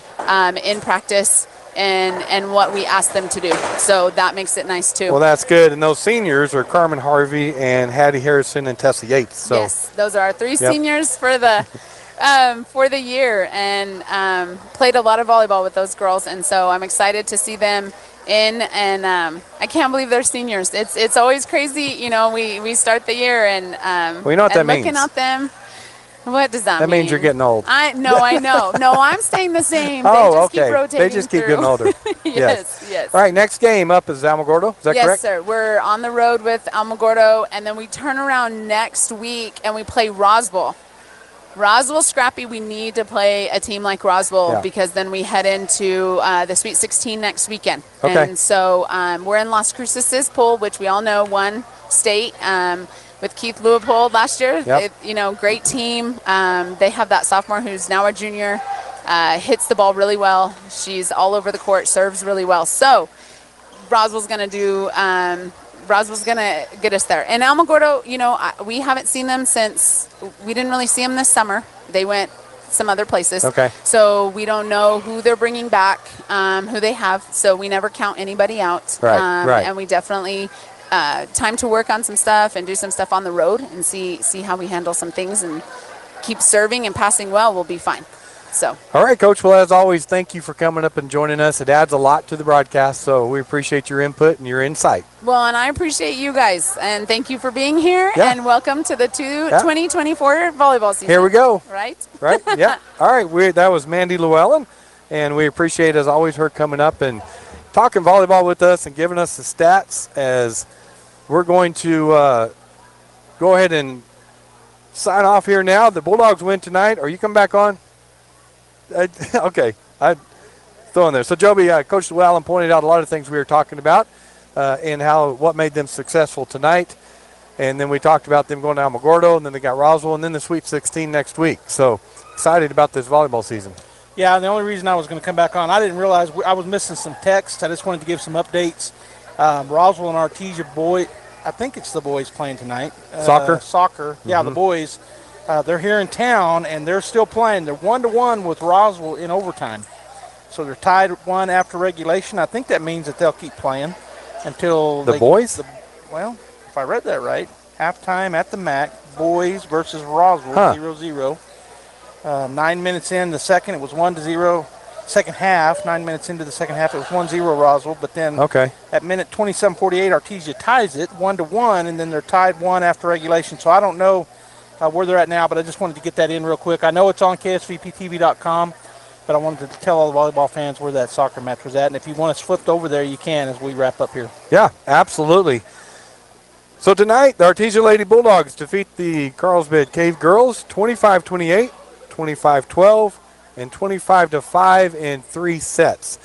in practice and what we ask them to do. So that makes it nice too. Well, that's good. And those seniors are Carmen Harvey and Hattie Harrison and Tessa Yates. So. Yes, those are our 3 seniors for the year, and played a lot of volleyball with those girls. And so I'm excited to see them in, and I can't believe they're seniors. It's always crazy, you know. We start the year and well, you know what that means. Looking at them. What does that mean? That means you're getting old. I know. No, I'm staying the same. Oh, they just okay. keep rotating. They just keep getting older. Yes. All right, next game up is Alamogordo. Is that correct? Yes, sir. We're on the road with Alamogordo, and then we turn around next week and we play Roswell. Roswell Scrappy, we need to play a team like Roswell because then we head into the Sweet 16 next weekend. Okay. And so we're in Las Cruces' pool, which we all know won state with Keith Leopold last year. Yep. Great team. They have that sophomore who's now a junior, hits the ball really well. She's all over the court, serves really well. So Roswell's going to get us there. And Alamogordo, we haven't seen them since we didn't really see them this summer. They went some other places. Okay. So we don't know who they're bringing back, who they have. So we never count anybody out. Right. And we definitely time to work on some stuff and do some stuff on the road and see how we handle some things and keep serving and passing well. We'll be fine. So. All right, Coach. Well, as always, thank you for coming up and joining us. It adds a lot to the broadcast, so we appreciate your input and your insight. Well, and I appreciate you guys, and thank you for being here, and welcome to the 2024 volleyball season. Here we go. Right? Right, yeah. All right, that was Mandy Llewellyn, and we appreciate, as always, her coming up and talking volleyball with us and giving us the stats as we're going to go ahead and sign off here now. The Bulldogs win tonight. Are you coming back on? Okay, I throw in there. So, Joby, Coach Llewellyn pointed out a lot of things we were talking about and what made them successful tonight. And then we talked about them going to Alamogordo, and then they got Roswell, and then the Sweet 16 next week. So, excited about this volleyball season. Yeah, and the only reason I was going to come back on, I didn't realize I was missing some text. I just wanted to give some updates. Roswell and Artesia I think it's the boys playing tonight. Soccer? Soccer, yeah, the boys. They're here in town, and they're still playing. They're 1-1 with Roswell in overtime. So they're tied 1 after regulation. I think that means that they'll keep playing until the boys? Well, if I read that right, halftime at the MAC, boys versus Roswell, 0-0. 9 minutes in the second, it was 1-0. Second half, 9 minutes into the second half, it was 1-0 Roswell. But then at minute 27:48, Artesia ties it 1-1, and then they're tied 1 after regulation. So I don't know where they're at now, but I just wanted to get that in real quick. I know it's on KSVPTV.com, but I wanted to tell all the volleyball fans where that soccer match was at. And if you want us flipped over there, you can as we wrap up here. Yeah, absolutely. So tonight, the Artesia Lady Bulldogs defeat the Carlsbad Cave Girls 25-28, 25-12, and 25-5 in 3 sets.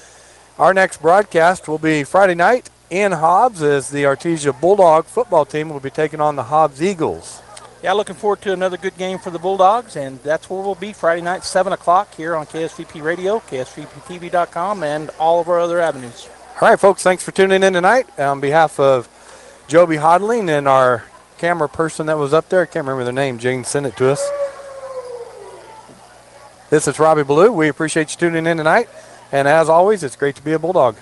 Our next broadcast will be Friday night in Hobbs as the Artesia Bulldog football team will be taking on the Hobbs Eagles. Yeah, looking forward to another good game for the Bulldogs, and that's where we'll be Friday night, 7 o'clock here on KSVP Radio, KSVPTV.com, and all of our other avenues. All right, folks, thanks for tuning in tonight. On behalf of Joby Hodling and our camera person that was up there, I can't remember their name, Jane sent it to us. This is Robbie Ballou. We appreciate you tuning in tonight, and as always, it's great to be a Bulldog.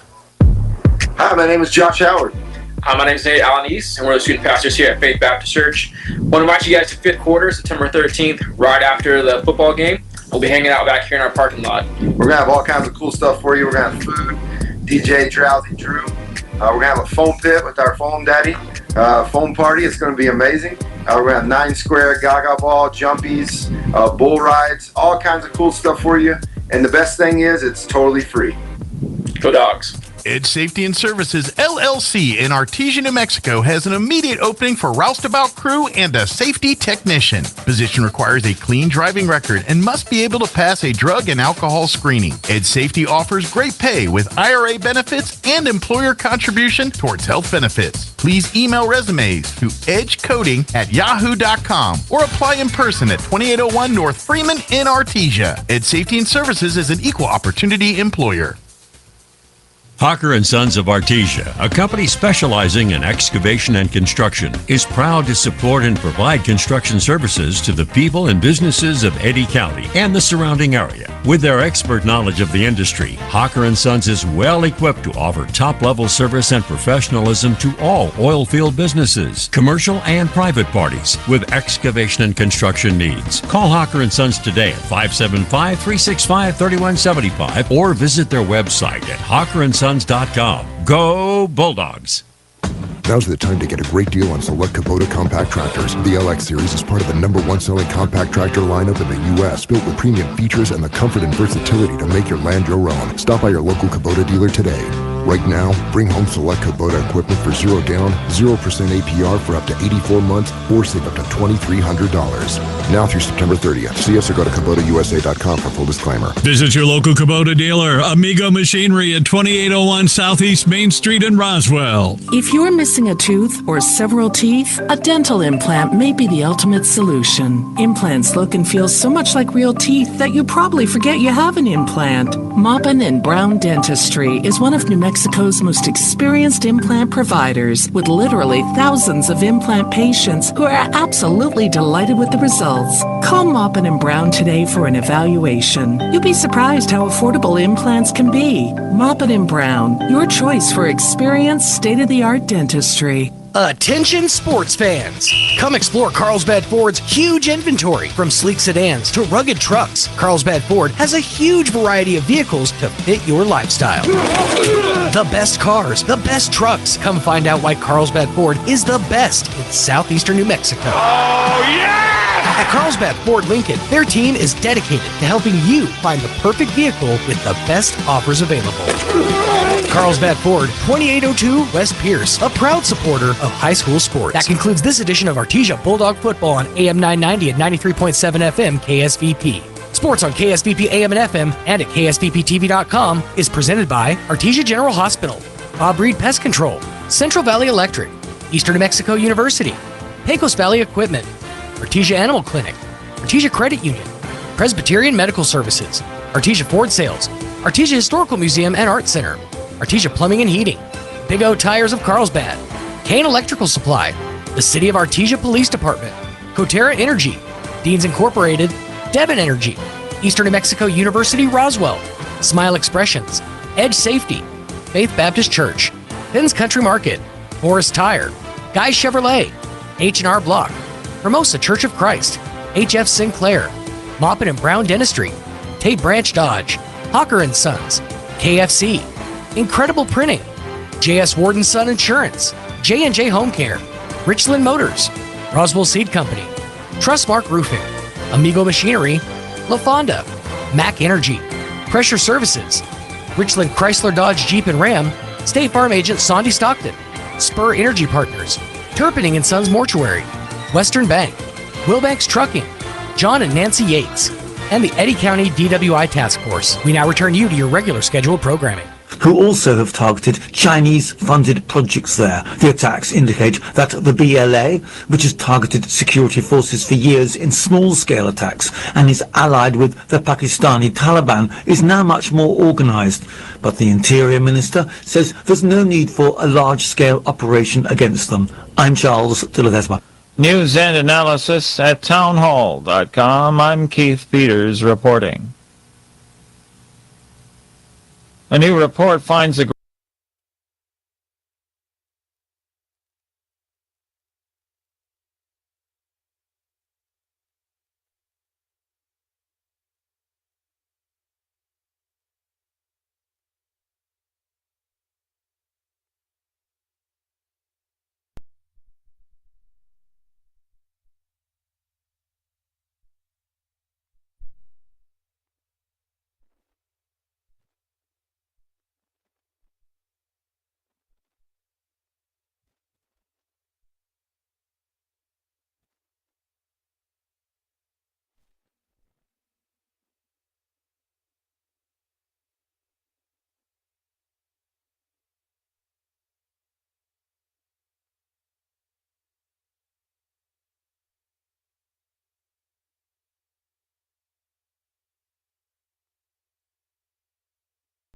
Hi, my name is Josh Howard. Hi, my name is Nate Allen East, and we're the student pastors here at Faith Baptist Church. I want to invite you guys to 5th quarter, September 13th, right after the football game. We'll be hanging out back here in our parking lot. We're going to have all kinds of cool stuff for you. We're going to have food, DJ Drowsy Drew. We're going to have a foam pit with our foam daddy, foam party. It's going to be amazing. We're going to have 9 square, gaga ball, jumpies, bull rides, all kinds of cool stuff for you. And the best thing is it's totally free. Go Dogs. Ed Safety and Services LLC in Artesia, New Mexico has an immediate opening for roustabout crew and a safety technician. Position requires a clean driving record and must be able to pass a drug and alcohol screening. Ed Safety offers great pay with IRA benefits and employer contribution towards health benefits. Please email resumes to edgecoding@yahoo.com or apply in person at 2801 North Freeman in Artesia. Ed Safety and Services is an equal opportunity employer. Hawker & Sons of Artesia, a company specializing in excavation and construction, is proud to support and provide construction services to the people and businesses of Eddy County and the surrounding area. With their expert knowledge of the industry, Hawker & Sons is well equipped to offer top-level service and professionalism to all oil field businesses, commercial and private parties with excavation and construction needs. Call Hawker & Sons today at 575-365-3175 or visit their website at hawkerandsons.com. Go Bulldogs! Now's the time to get a great deal on select Kubota compact tractors. The LX series is part of the #1 selling compact tractor lineup in the U.S., built with premium features and the comfort and versatility to make your land your own. Stop by your local Kubota dealer today. Right now, bring home select Kubota equipment for 0 down, 0% APR for up to 84 months, or save up to $2,300. Now through September 30th. See us or go to KubotaUSA.com for full disclaimer. Visit your local Kubota dealer, Amigo Machinery at 2801 Southeast Main Street in Roswell. If you're missing a tooth or several teeth, a dental implant may be the ultimate solution. Implants look and feel so much like real teeth that you probably forget you have an implant. Maupin and Brown Dentistry is one of New Mexico's most experienced implant providers, with literally thousands of implant patients who are absolutely delighted with the results. Call Maupin and Brown today for an evaluation. You'll be surprised how affordable implants can be. Maupin and Brown, your choice for experienced, state-of-the-art dentistry. Attention sports fans! Come explore Carlsbad Ford's huge inventory. From sleek sedans to rugged trucks, Carlsbad Ford has a huge variety of vehicles to fit your lifestyle. The best cars, the best trucks. Come find out why Carlsbad Ford is the best in southeastern New Mexico. Oh, yeah! At Carlsbad Ford Lincoln, their team is dedicated to helping you find the perfect vehicle with the best offers available. Carlsbad Ford, 2802 West Pierce, a proud supporter of high school sports. That concludes this edition of Artesia Bulldog Football on AM 990 and 93.7 FM KSVP. Sports on KSVP AM and FM and at KSVPTV.com is presented by Artesia General Hospital, Bob Reed Pest Control, Central Valley Electric, Eastern New Mexico University, Pecos Valley Equipment, Artesia Animal Clinic, Artesia Credit Union, Presbyterian Medical Services, Artesia Ford Sales, Artesia Historical Museum and Art Center, Artesia Plumbing and Heating, Big O Tires of Carlsbad, Kane Electrical Supply, the City of Artesia Police Department, Coterra Energy, Deans Incorporated, Devon Energy, Eastern New Mexico University Roswell, Smile Expressions, Edge Safety, Faith Baptist Church, Finn's Country Market, Forest Tire, Guy Chevrolet, H&R Block, Hermosa Church of Christ, HF Sinclair, Maupin and Brown Dentistry, Tate Branch Dodge, Hawker & Sons, KFC, Incredible Printing, JS Warden Son Insurance, J&J Home Care, Richland Motors, Roswell Seed Company, Trustmark Roofing, Amigo Machinery, La Fonda, Mac Energy, Pressure Services, Richland Chrysler Dodge Jeep and Ram, State Farm Agent Sandy Stockton, Spur Energy Partners, Turpinning & Sons Mortuary, Western Bank, Wilbanks Trucking, John and Nancy Yates, and the Eddy County DWI Task Force. We now return you to your regular scheduled programming. Who also have targeted Chinese-funded projects there. The attacks indicate that the BLA, which has targeted security forces for years in small-scale attacks and is allied with the Pakistani Taliban, is now much more organized. But the Interior Minister says there's no need for a large-scale operation against them. I'm Charles de Ledesma. News and analysis at townhall.com. I'm Keith Peters reporting. A new report finds a